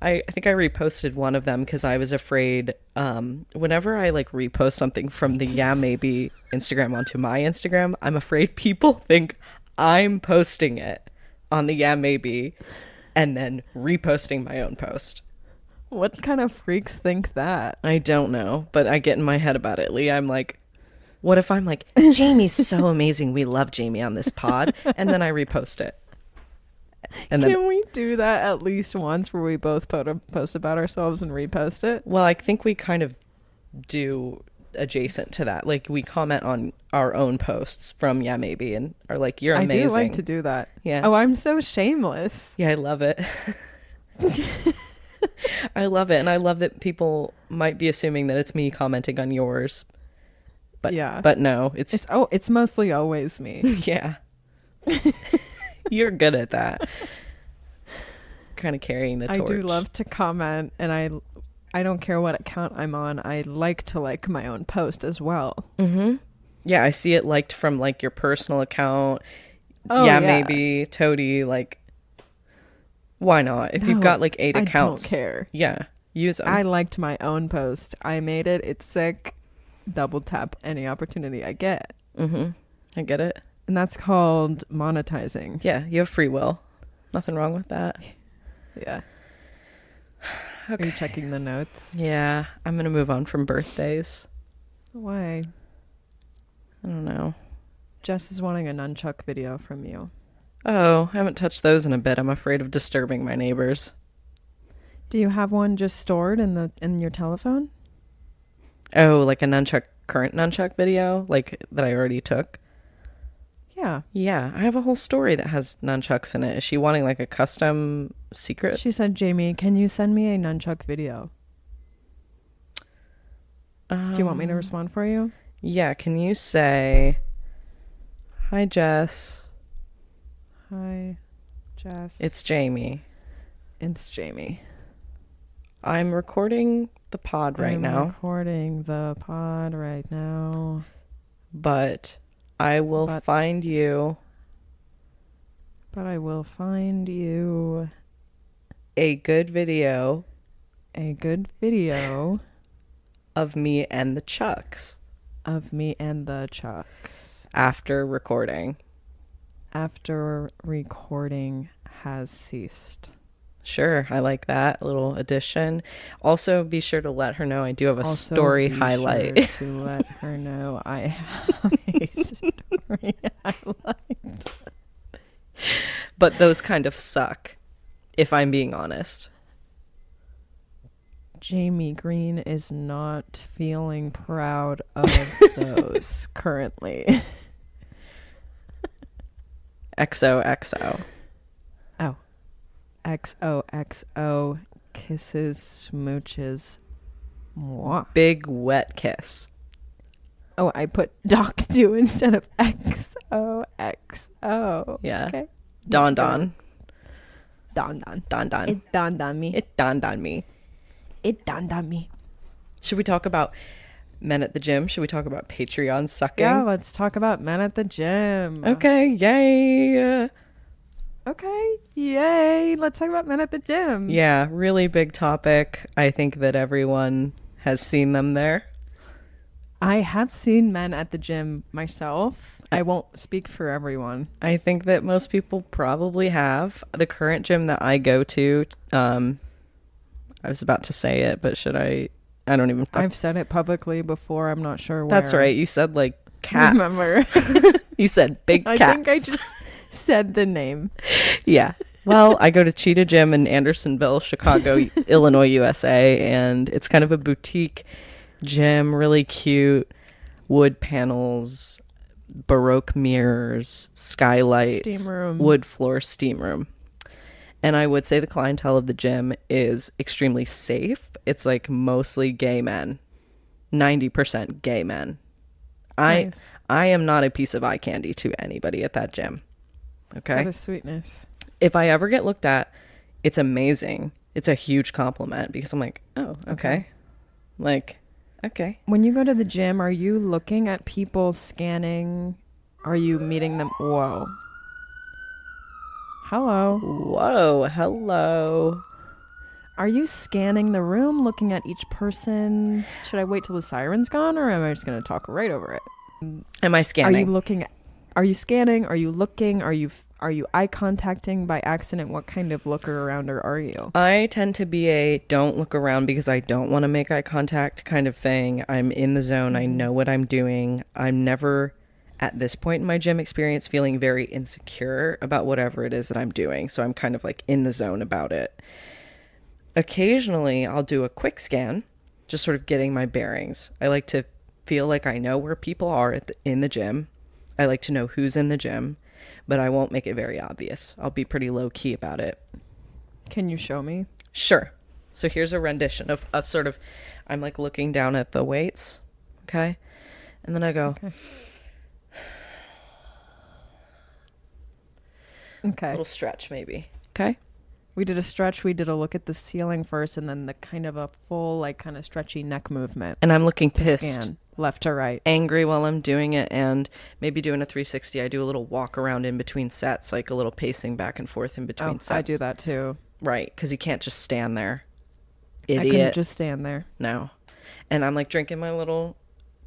I think I reposted one of them because I was afraid whenever I like repost something from the yeah maybe Instagram onto my Instagram, I'm afraid people think I'm posting it on the yeah maybe and then reposting my own post. What kind of freaks think that? I don't know, but I get in my head about it, Leigh. I'm like, what if I'm like, Jamie's so amazing, we love Jamie on this pod, and then I repost it. And then, Can we do that at least once where we both post about ourselves and repost it? well, I think we kind of do adjacent to that. Like, we comment on our own posts from yeah maybe and are like, you're amazing. I do like to do that. Yeah. Oh, I'm so shameless. Yeah, I love it. I love it, and I love that people might be assuming that it's me commenting on yours. But Yeah. but no, it's It's mostly always me. yeah. You're good at that. Kind of carrying the torch. I do love to comment, and I don't care what account I'm on. I like to like my own post as well. Mm-hmm. Yeah, I see it liked from like your personal account. Oh, yeah, yeah. maybe Toady. Like, why not? If you've got like 8 accounts, I don't care. Yeah, use them. I liked my own post. I made it. It's sick. Double tap any opportunity I get. Mm-hmm. I get it. And that's called monetizing. Yeah, you have free will. Nothing wrong with that. Yeah. Okay. Are you checking the notes? Yeah, I'm gonna move on from birthdays. Why? I don't know. Jess is wanting a nunchuck video from you. Oh, I haven't touched those in a bit. I'm afraid of disturbing my neighbors. Do you have one just stored in your telephone? Oh, like a current nunchuck video, like that I already took. Yeah. Yeah, I have a whole story that has nunchucks in it. Is she wanting like a custom secret? She said, Jamie, can you send me a nunchuck video? Do you want me to respond for you? Yeah, can you say, hi, Jess. Hi, Jess. It's Jamie. It's Jamie. I'm recording the pod right now. Recording the pod right now. But I will find you. But I will find you A good video. A good video. Of me and the Chucks. Of me and the Chucks. After recording. After recording has ceased. Sure, I like that. A little addition. Also, be sure to let her know I do have a story highlight. Sure to let her know I have a story highlight. But those kind of suck, if I'm being honest. Jamie Green is not feeling proud of those currently. XOXO. Oh. XOXO kisses, smooches, mwah. Big wet kiss. Oh, I put Doc do instead of XOXO. Yeah. Okay. Don. Don. It dawned on me. It dawned on me. It dawned on me. Should we talk about men at the gym? Should we talk about Patreon sucking? Yeah, let's talk about men at the gym. Okay, yay. Okay, yay. Let's talk about men at the gym. Yeah, really big topic. I think that everyone has seen them there. I have seen men at the gym myself. I won't speak for everyone. I think that most people probably have. The current gym that I go to, I was about to say it, but should I? I don't even. I've said it publicly before. I'm not sure where. That's right. You said like cats. Remember? You said big cats. I think I just said the name. Yeah. Well, I go to Cheetah Gym in Andersonville, Chicago, Illinois, USA, and it's kind of a boutique gym, really cute, wood panels, Baroque mirrors, skylights, Steam room. wood floor, steam room. And I would say the clientele of the gym is extremely safe. It's like mostly gay men, 90% gay men. Nice. I am not a piece of eye candy to anybody at that gym. Okay. That is sweetness. If I ever get looked at, it's amazing. It's a huge compliment because I'm like, oh, okay. Like, okay. When you go to the gym, are you looking at people scanning? Are you meeting them? Whoa. Hello. Whoa, hello. Are you scanning the room, looking at each person? Should I wait till the siren's gone, or am I just going to talk right over it? Am I scanning? Are you looking? Are you scanning? Are you looking? Are you eye contacting by accident? What kind of looker arounder are you? I tend to be a don't look around because I don't want to make eye contact kind of thing. I'm in the zone. I know what I'm doing. I'm never, at this point in my gym experience, feeling very insecure about whatever it is that I'm doing. So I'm kind of like in the zone about it. Occasionally, I'll do a quick scan, just sort of getting my bearings. I like to feel like I know where people are in the gym. I like to know who's in the gym, but I won't make it very obvious. I'll be pretty low key about it. Can you show me? Sure. So here's a rendition of sort of, I'm like looking down at the weights, okay? And then I go, Okay. little stretch maybe, okay? We did a stretch. We did a look at the ceiling first, and then the kind of a full, like, kind of stretchy neck movement. And I'm looking pissed. Scan left to right. Angry while I'm doing it, and maybe doing a 360. I do a little walk around in between sets, like a little pacing back and forth in between sets. I do that too. Right, because you can't just stand there. Idiot. I couldn't just stand there. No. And I'm like drinking my little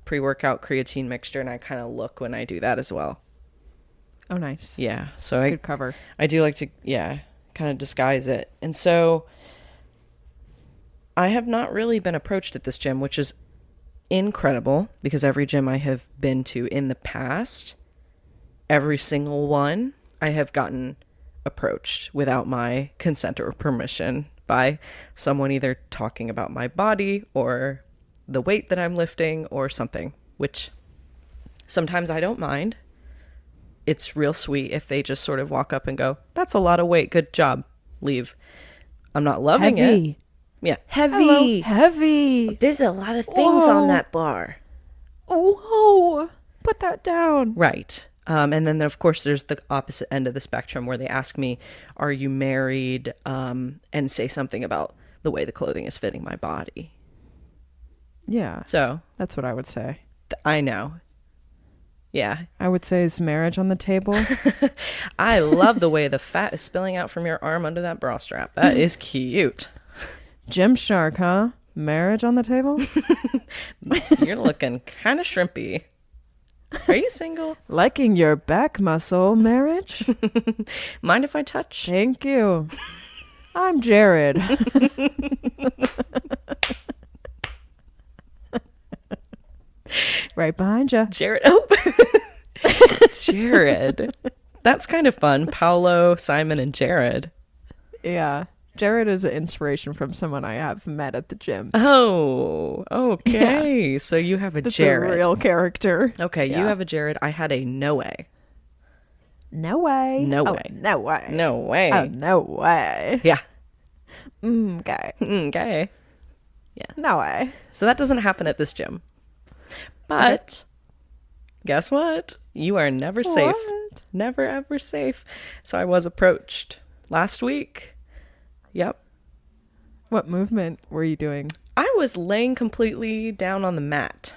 pre-workout creatine mixture, and I kind of look when I do that as well. Oh, nice. Yeah, so Good cover. I do like to, kind of disguise it. And so I have not really been approached at this gym, which is incredible because every gym I have been to in the past, every single one, I have gotten approached without my consent or permission by someone either talking about my body or the weight that I'm lifting or something, which sometimes I don't mind. It's real sweet if they just sort of walk up and go, that's a lot of weight. Good job. Leave. I'm not loving it. Yeah. Heavy. Hello, heavy. There's a lot of things on that bar. Whoa. Put that down. Right. And then, of course, there's the opposite end of the spectrum where they ask me, are you married? And say something about the way the clothing is fitting my body. Yeah. So That's what I would say. I know. Yeah. I would say, is marriage on the table? I love the way the fat is spilling out from your arm under that bra strap. That is cute. Gymshark, huh? Marriage on the table? You're looking kind of shrimpy. Are you single? Liking your back muscle, marriage? Mind if I touch? Thank you. I'm Jared. Right behind you. Jared. Oh, Jared. That's kind of fun. Paolo, Simon, and Jared. Yeah. Jared is an inspiration from someone I have met at the gym. Oh, okay. Yeah. So you have a That's Jared. a real character. Okay, Yeah. you have a Jared. I had a no way. No way. No Oh, way. no way. No way. Oh, no way. Yeah. Okay. Okay. No way. So that doesn't happen at this gym. But guess what? You are never safe. What? Never ever safe. So I was approached last week. Yep. What movement were you doing? I was laying completely down on the mat.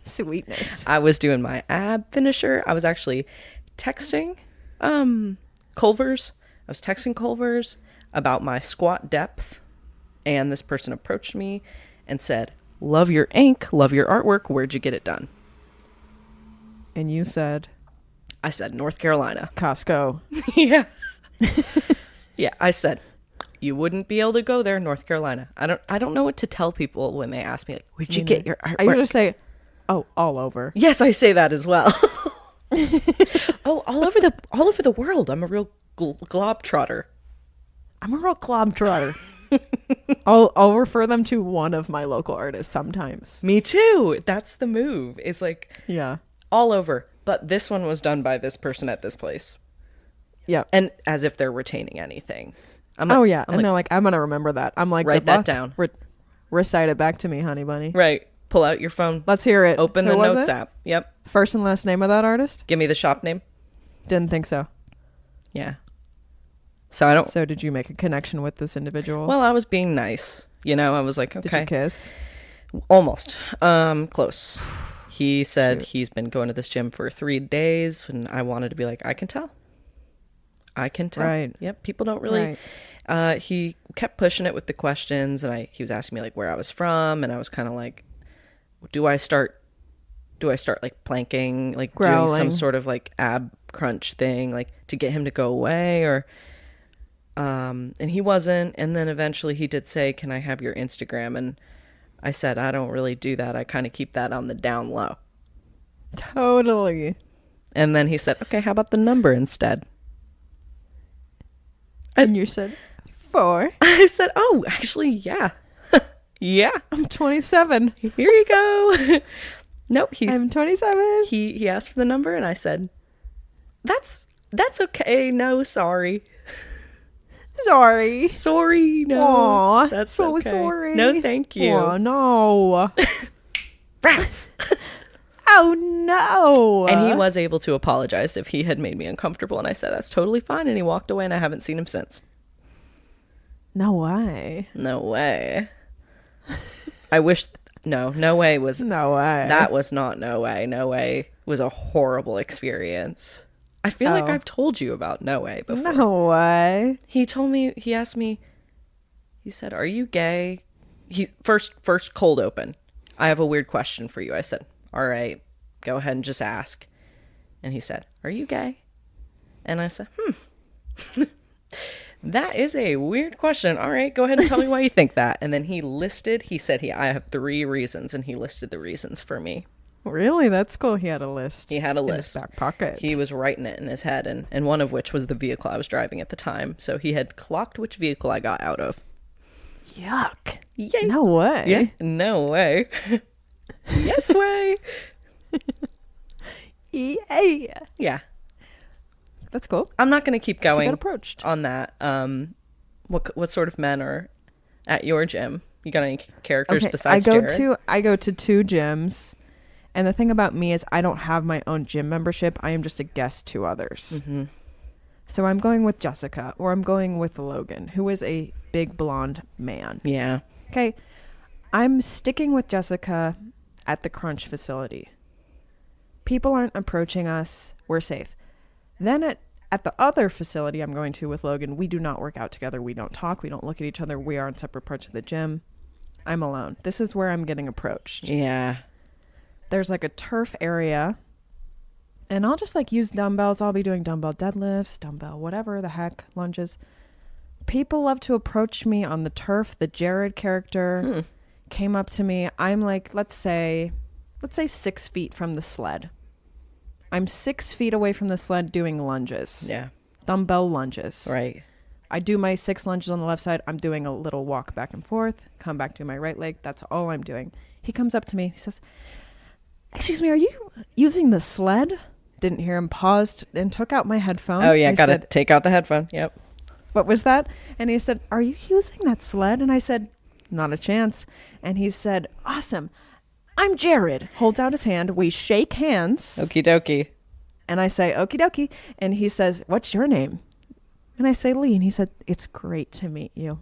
Sweetness. I was doing my ab finisher. I was actually texting Culver's. I was texting Culver's about my squat depth. And this person approached me and said, love your ink, love your artwork. Where'd you get it done? And you said? I said, North Carolina. Costco. Yeah. Yeah, I said, you wouldn't be able to go there, North Carolina. I don't know what to tell people when they ask me, like, where'd you get your artwork? I usually say, oh, all over. Yes, I say that as well. Oh, all over the world. I'm a real globetrotter. I'm a real globetrotter. I'll refer them to one of my local artists sometimes. Me too. That's the move. It's like Yeah. all over. But this one was done by this person at this place. Yeah. And as if they're retaining anything. I'm like, Oh, yeah. I'm And like, they're like, I'm going to remember that. I'm like, write good that luck. down. Recite it back to me, honey bunny. right. Pull out your phone. Let's hear it. Open Who the was notes it? app. Yep. First and last name of that artist? Give me the shop name. Didn't think so. Yeah. So I don't. So did you make a connection with this individual? Well, I was being nice. You know, I was like, okay. Did you kiss? Almost. Close. He said Shoot. he's been going to this gym for 3 days, and I wanted to be like, I can tell. Right. Yep. People don't really. Right. He kept pushing it with the questions, and he was asking me like where I was from, and I was kind of like, do I start like planking, like doing some Growling. sort of like ab crunch thing, like to get him to go away, or and he wasn't. And then eventually he did say, can I have your Instagram? And I said, I don't really do that. I kind of keep that on the down low. Totally. And then he said, okay, how about the number instead? And you said 4. I said, oh, actually, yeah. Yeah. I'm 27. Here you go. Nope. I'm 27. He asked for the number, and I said, that's okay. No, sorry. Sorry. Sorry, no. Aw, that's so okay. sorry. No, thank you. Oh, no. Rats. Oh, no. And he was able to apologize if he had made me uncomfortable, and I said, that's totally fine, and he walked away, and I haven't seen him since. No way. No way. I wish... No way was... No way. That was not no way. No way was a horrible experience. I feel like I've told you about no way before. No way. He asked me, he said, are you gay? He first cold open. I have a weird question for you. I said, all right, go ahead and just ask. And he said, are you gay? And I said, that is a weird question. All right, go ahead and tell me why you think that. And then he said I have 3 reasons, and he listed the reasons for me. Really? That's cool. He had a list. He had a in list. his back pocket. He was writing it in his head, and one of which was the vehicle I was driving at the time. So he had clocked which vehicle I got out of. Yuck. Yay. No way. Yeah. No way. Yes way. Yeah. Yeah. That's cool. I'm not going to keep So you going got approached. on that. What sort of men are at your gym? You got any characters besides Jared? I go to 2 gyms. And the thing about me is I don't have my own gym membership. I am just a guest to others. Mm-hmm. So I'm going with Jessica, or I'm going with Logan, who is a big blonde man. Yeah. Okay. I'm sticking with Jessica at the Crunch facility. People aren't approaching us. We're safe. Then at the other facility I'm going to with Logan, we do not work out together. We don't talk. We don't look at each other. We are in separate parts of the gym. I'm alone. This is where I'm getting approached. Yeah. There's like a turf area, and I'll just like use dumbbells. I'll be doing dumbbell deadlifts, dumbbell whatever the heck, lunges. People love to approach me on the turf. The Jared character came up to me. I'm like, let's say 6 feet from the sled. I'm 6 feet away from the sled doing lunges. Yeah. Dumbbell lunges. Right. I do my 6 lunges on the left side. I'm doing a little walk back and forth, come back to my right leg. That's all I'm doing. He comes up to me. He says, excuse me, are you using the sled? Didn't hear him, paused and took out my headphone. Oh, yeah. He Got to said, take out the headphone. Yep. what was that? And he said, are you using that sled? And I said, not a chance. And he said, awesome. I'm Jared. Holds out his hand. We shake hands. Okie dokie. And I say, okie dokie. And he says, what's your name? And I say, Leigh. And he said, it's great to meet you.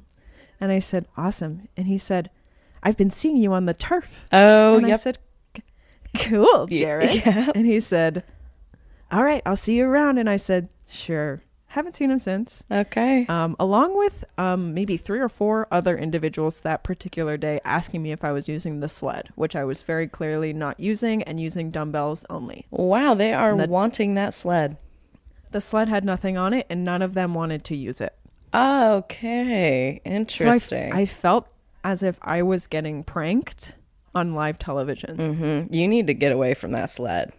And I said, awesome. And he said, I've been seeing you on the turf. Oh, and yep. I said, cool, Jared. Yeah. And he said, all right, I'll see you around. And I said, sure. Haven't seen him since. Okay. Along with maybe 3 or 4 other individuals that particular day asking me if I was using the sled, which I was very clearly not using, and using dumbbells only. Wow, they are wanting that sled. The sled had nothing on it, and none of them wanted to use it. Okay. Interesting. So I felt as if I was getting pranked on live television. Mm-hmm. You need to get away from that sled.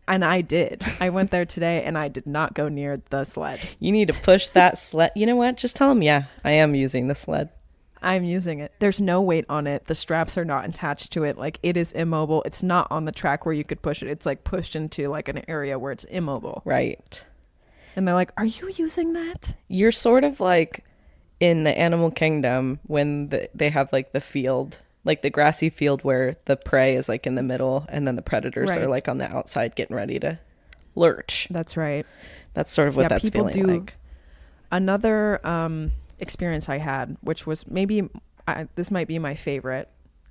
And I did. I went there today, and I did not go near the sled. You need to push that sled. You know what? Just tell them, yeah, I am using the sled. I'm using it. There's no weight on it. The straps are not attached to it. Like, it is immobile. It's not on the track where you could push it. It's like pushed into like an area where it's immobile. Right. And they're like, are you using that? You're sort of like in the animal kingdom when they have like the field, like the grassy field where the prey is like in the middle and then the predators Right. are like on the outside getting ready to lurch. That's right. That's sort of what that's people feeling like. Another experience I had, which was maybe this might be my favorite.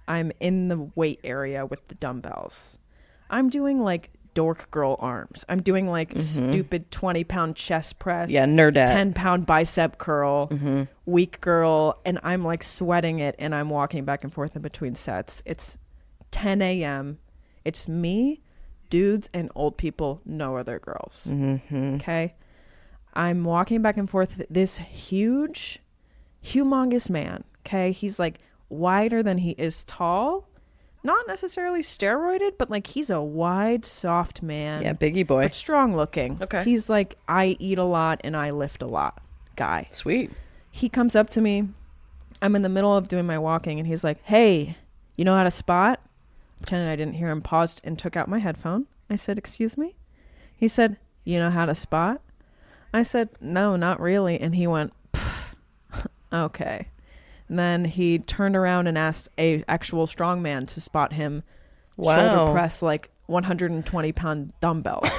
I'm in the weight area with the dumbbells. I'm doing like dork girl arms. I'm doing like stupid 20-pound chest press. Yeah, nerdette. 10-pound bicep curl. Weak girl. And I'm like sweating it, and I'm walking back and forth in between sets. It's 10 a.m. It's me, dudes, and old people, no other girls. Okay? I'm walking back and forth. This huge, humongous man. Okay? He's like wider than he is tall. Not necessarily steroided, but like he's a wide, soft man. Yeah, biggie boy. But strong looking. Okay. He's like, I eat a lot and I lift a lot guy. Sweet. He comes up to me. I'm in the middle of doing my walking, and he's like, hey, you know how to spot? Pretending I didn't hear him, paused and took out my headphone. I said, excuse me? He said, you know how to spot? I said, no, not really. And he went, okay. And then he turned around and asked a actual strongman to spot him. Wow. Shoulder press like 120-pound dumbbells.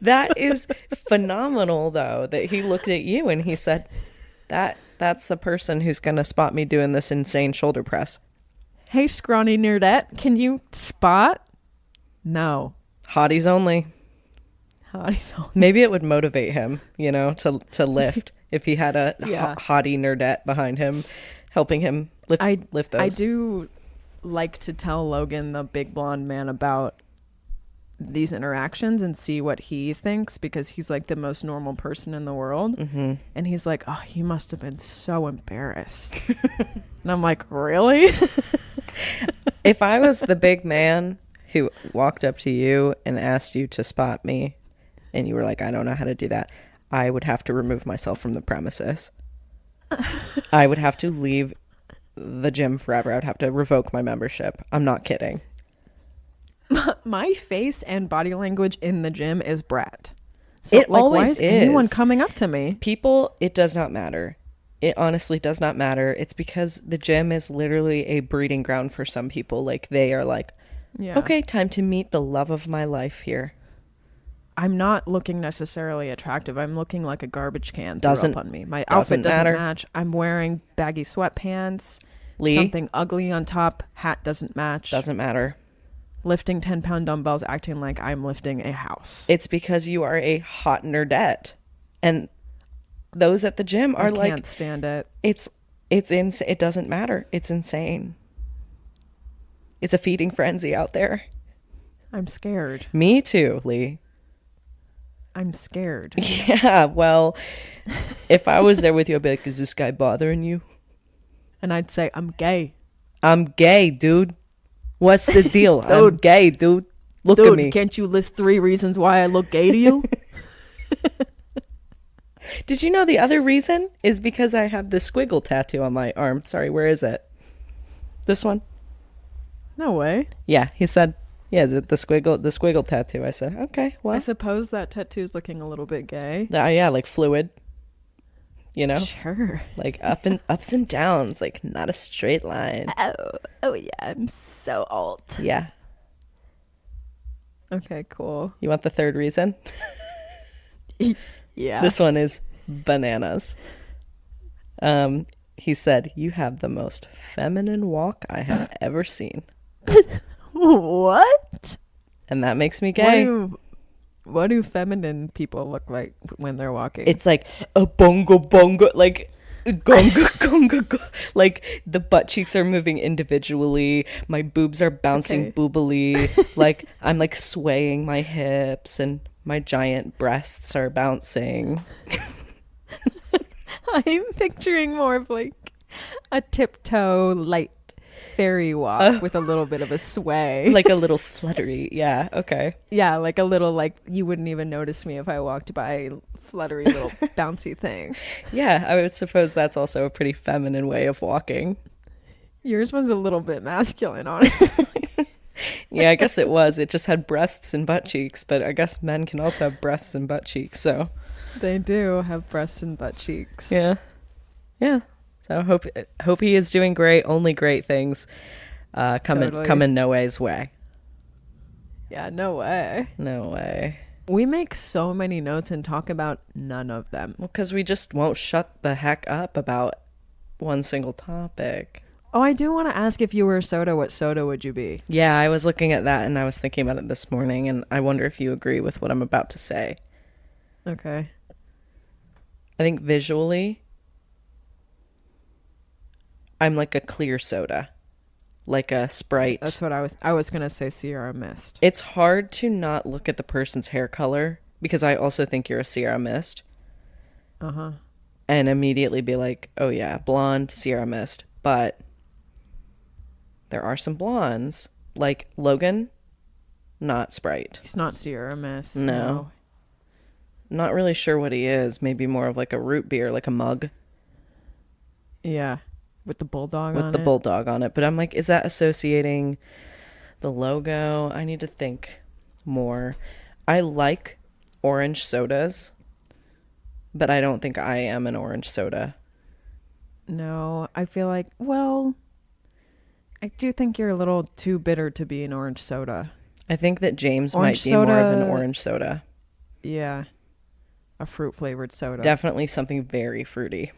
That is phenomenal, though, that he looked at you and he said, that's the person who's going to spot me doing this insane shoulder press. Hey, scrawny nerdette, can you spot? No. Hotties only. Hotties only. Maybe it would motivate him, to lift if he had a Yeah. hottie nerdette behind him, helping him lift those. I do like to tell Logan, the big blonde man, about these interactions and see what he thinks, because he's like the most normal person in the world. And he's like, oh, he must have been so embarrassed. And I'm like, really? If I was the big man who walked up to you and asked you to spot me, and you were like, I don't know how to do that, I would have to remove myself from the premises. I would have to leave the gym forever. I would have to revoke my membership. I'm not kidding. My face and body language in the gym is brat. So, It like, why always is anyone is. coming up to me? People, it does not matter. It honestly does not matter. It's because the gym is literally a breeding ground for some people. Like, they are like, Yeah. okay, time to meet the love of my life here. I'm not looking necessarily attractive. I'm looking like a garbage can Doesn't- threw up on me. My doesn't outfit doesn't matter. match. I'm wearing baggy sweatpants. Leigh, Something ugly on top. Hat doesn't match. doesn't matter. Lifting 10-pound dumbbells, acting like I'm lifting a house. It's because you are a hot nerdette. And those at the gym are I like, can't stand it. it's insane. It doesn't matter. It's insane. It's a feeding frenzy out there. I'm scared. Me too, Leigh. I'm scared. Yeah, well, if I was there with you, I'd be like, is this guy bothering you? And I'd say, I'm gay. I'm gay, dude. What's the deal? I'm gay, dude. Look at me. Can't you list 3 reasons why I look gay to you? Did you know the other reason is because I have this squiggle tattoo on my arm? Sorry, where is it? This one? No way. Yeah, he said, yeah, is it the squiggle tattoo? I said, okay, well. I suppose that tattoo's looking a little bit gay. Yeah, like fluid. You know? Sure. Like ups and downs, like not a straight line. Oh yeah, I'm so old. Yeah. Okay, cool. You want the third reason? Yeah. This one is bananas. He said, you have the most feminine walk I have ever seen. What? And that makes me gay. What do feminine people look like when they're walking? It's like a bongo bongo, like gonga gonga go. Like the butt cheeks are moving individually. My boobs are bouncing Okay. boobily. Like I'm like swaying my hips and my giant breasts are bouncing. I'm picturing more of like a tiptoe light fairy walk with a little bit of a sway. Like a little fluttery. Yeah, okay. Yeah, like a little, like, you wouldn't even notice me if I walked by, fluttery little bouncy thing. Yeah, I would suppose that's also a pretty feminine way of walking. Yours was a little bit masculine, honestly. Yeah, I guess it was. It just had breasts and butt cheeks, but I guess men can also have breasts and butt cheeks, so. They do have breasts and butt cheeks. Yeah. Yeah. So hope he is doing great. Only great things Totally. coming Noah's way. Yeah, no way. No way. We make so many notes and talk about none of them. Well, because we just won't shut the heck up about one single topic. Oh, I do want to ask, if you were a soda, what soda would you be? Yeah, I was looking at that and I was thinking about it this morning, and I wonder if you agree with what I'm about to say. Okay. I think visually, I'm like a clear soda, like a Sprite. That's what I was going to say, Sierra Mist. It's hard to not look at the person's hair color, because I also think you're a Sierra Mist, Uh-huh. and immediately be like, oh yeah, blonde Sierra Mist. But there are some blondes, like Logan, not Sprite. He's not Sierra Mist. No. Not really sure what he is. Maybe more of like a root beer, like a mug Yeah. With the bulldog on with the it. bulldog on it. But I'm like, is that associating the logo? I need to think more. I like orange sodas, but I don't think I am an orange soda. No, I feel like, well, I do think you're a little too bitter to be an orange soda. I think that James Orange might be more of an soda- orange soda. Yeah. A fruit flavored soda. Definitely something very fruity.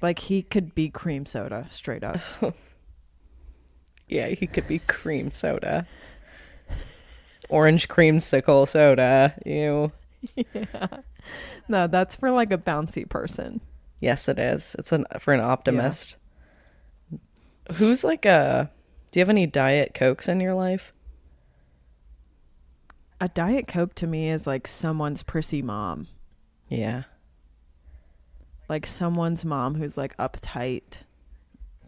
Like he could be cream soda, straight up. Yeah, he could be cream soda. Orange creamsicle soda. Ew. Yeah. No, that's for like a bouncy person. Yes, it is. It's for an optimist. Who's like a... Do you have any Diet Cokes in your life? A Diet Coke to me is like someone's prissy mom. Yeah. Like someone's mom who's like uptight,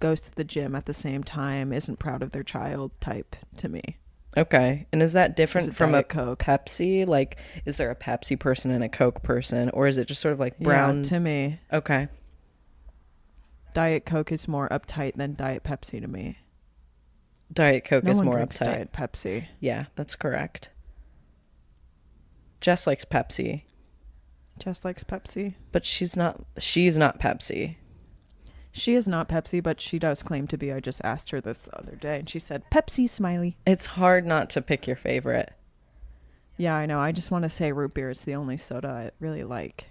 goes to the gym at the same time, isn't proud of their child type to me. Okay. And is that different Is it from a Diet Coke? Pepsi? Like, is there a Pepsi person and a Coke person? Or is it just sort of like brown? Yeah, to me, Okay. Diet Coke is more uptight than Diet Pepsi to me. Diet Coke No is one more drinks uptight. Diet Pepsi. Yeah, that's correct. Jess likes Pepsi, Jess likes Pepsi. but she's not Pepsi. She is not Pepsi, but she does claim to be. I just asked her this the other day, and she said, Pepsi, smiley. It's hard not to pick your favorite. Yeah, I know. I just want to say root beer is the only soda I really like.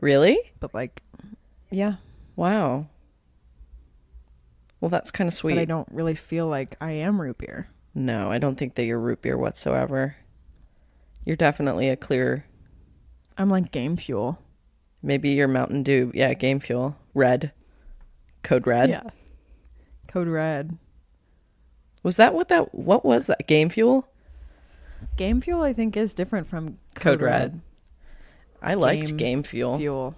Really? But like, yeah. Wow. Well, that's kind of sweet. But I don't really feel like I am root beer. No, I don't think that you're root beer whatsoever. You're definitely a clear... I'm like Game Fuel. Maybe you're Mountain Dew. Yeah, Game Fuel. Red. Code Red. Yeah. Code Red. Was that what was that? Game Fuel? Game Fuel, I think, is different from Code Red. I liked Game Fuel. Fuel.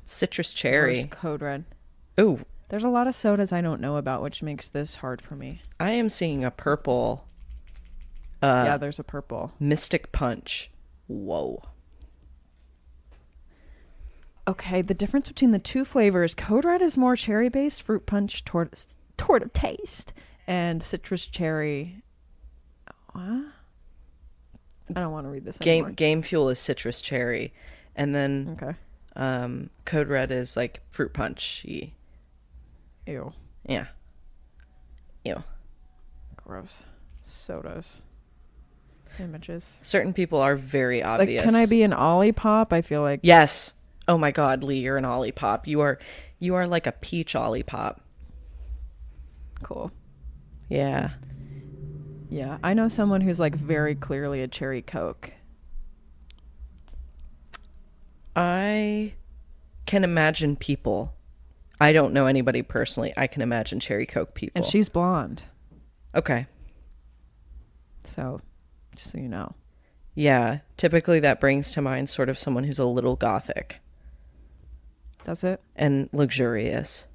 Citrus Cherry. Where's Code Red? Ooh, There's a lot of sodas I don't know about, which makes this hard for me. I am seeing a purple Yeah, there's a purple. Mystic Punch. Whoa. Okay, the difference between the two flavors, Code Red is more cherry-based, fruit punch toward a taste, and citrus cherry. What? I don't want to read this anymore. Game Fuel is citrus cherry, and then Okay. Code Red is like fruit punchy. Ew. Yeah. Ew. Gross. Sodas. Images. Certain people are very obvious. Like, can I be an Olipop? I feel like. Yes. Oh my God, Leigh, you're an Olipop. You are like a peach Olipop. Cool. Yeah. Yeah, I know someone who's like very clearly a cherry Coke. I can imagine people. I don't know anybody personally. I can imagine cherry Coke people. And she's blonde. Okay. So, just so you know. Yeah. Typically that brings to mind sort of someone who's a little gothic That's it? and luxurious,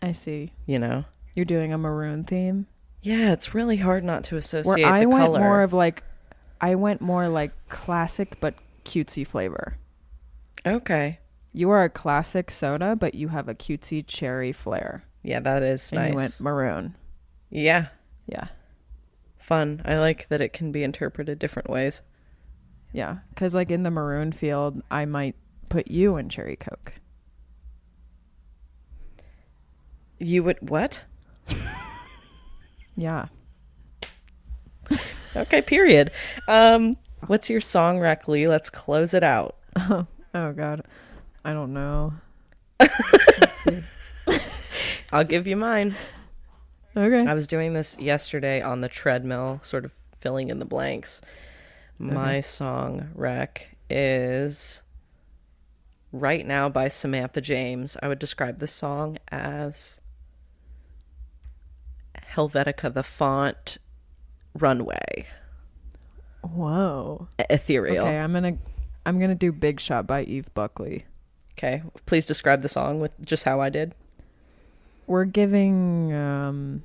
I see. you know? You're doing a maroon theme? Yeah, it's really hard not to associate Where I the went color. I went more like classic but cutesy flavor. Okay. You are a classic soda, but you have a cutesy cherry flair. Yeah, that is And nice. you went maroon. Yeah. Yeah. Fun. I like that it can be interpreted different ways. Yeah. Because like in the maroon field, I might put you in cherry Coke. You would what? Yeah. Okay, period. What's your song rec, Lee? Let's close it out. Oh God, I don't know. Let's see. I'll give you mine. Okay. I was doing this yesterday on the treadmill, sort of filling in the blanks. My song rec is Right Now by Samantha James. I would describe this song as Helvetica the font runway. Whoa. Ethereal. Okay, I'm gonna do Big Shot by Eve Buckley. Okay, please describe the song with just how I did. We're giving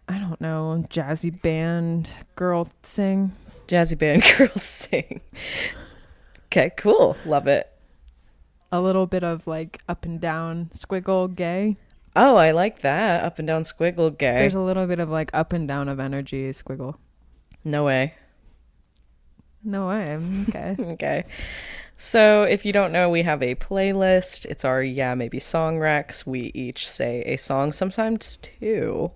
I don't know, jazzy band girl sing. Jazzy band girls sing. Okay, cool. Love it. A little bit of like up and down squiggle gay. Oh, I like that. Up and down squiggle gay. There's a little bit of like up and down of energy squiggle. No way. No way. Okay. Okay. So if you don't know, we have a playlist. It's our Yeah Maybe Song Recs. We each say a song, sometimes two.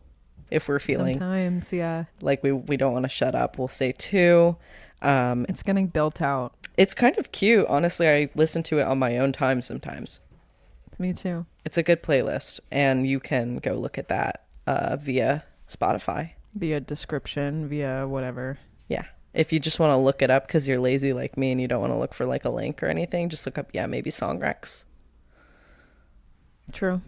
If we're feeling Sometimes, yeah. like we don't want to shut up, we'll say two. It's getting built out. It's kind of cute. Honestly, I listen to it on my own time sometimes. Me too. It's a good playlist, and you can go look at that via Spotify. Via description, via whatever. Yeah. If you just want to look it up because you're lazy like me and you don't want to look for like a link or anything, just look up Yeah Maybe Song Recs. True.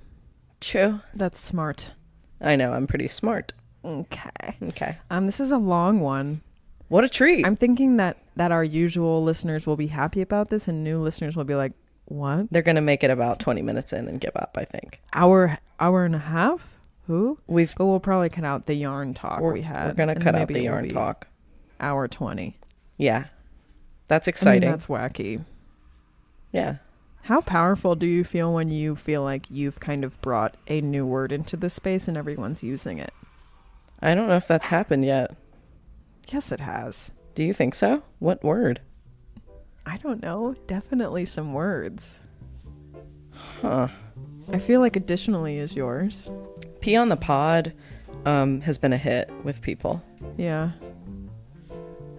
True. That's smart. I know, I'm pretty smart. Okay. Okay. This is a long one. What a treat. I'm thinking that our usual listeners will be happy about this and new listeners will be like, what? They're going to make it about 20 minutes in and give up, I think. Hour and a half? Who? But we'll probably cut out the yarn talk we had. We're going to cut out the yarn talk. Hour 20. Yeah. That's exciting. I mean, that's wacky. Yeah. How powerful do you feel when you feel like you've kind of brought a new word into the space and everyone's using it? I don't know if that's happened yet. Yes, it has. Do you think so? What word? I don't know. Definitely some words. Huh. I feel like additionally is yours. Pee on the Pod has been a hit with people. Yeah.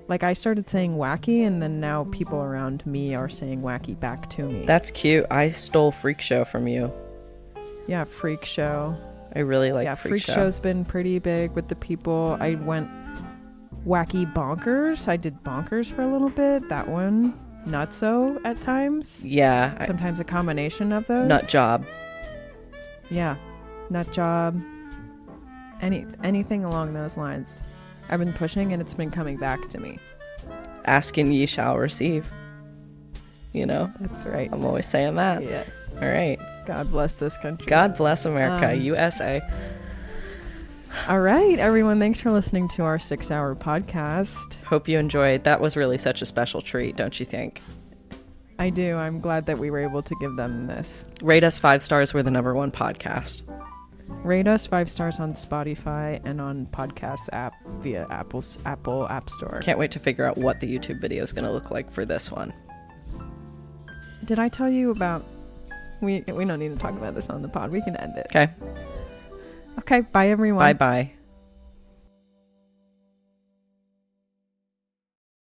Like I started saying wacky and then now people around me are saying wacky back to me. That's cute. I stole Freak Show from you. Yeah, Freak Show. I really like Freak Show's been pretty big with the people. I went wacky bonkers. I did bonkers for a little bit. That one. Nutso at times. Yeah. Sometimes a combination of those. Nut job. Yeah. Nut job. Anything along those lines. I've been pushing and it's been coming back to me. Ask and ye shall receive. You know? That's right. I'm always saying that. Yeah. All right. God bless this country. God bless America, USA. All right, everyone. Thanks for listening to our 6-hour podcast. Hope you enjoyed. That was really such a special treat, don't you think? I do. I'm glad that we were able to give them this. Rate us 5 stars. We're the #1 podcast. Rate us 5 stars on Spotify and on podcast app via Apple App Store. Can't wait to figure out what the YouTube video is going to look like for this one. Did I tell you about... We don't need to talk about this on the pod. We can end it. Okay. Okay, bye everyone. Bye-bye.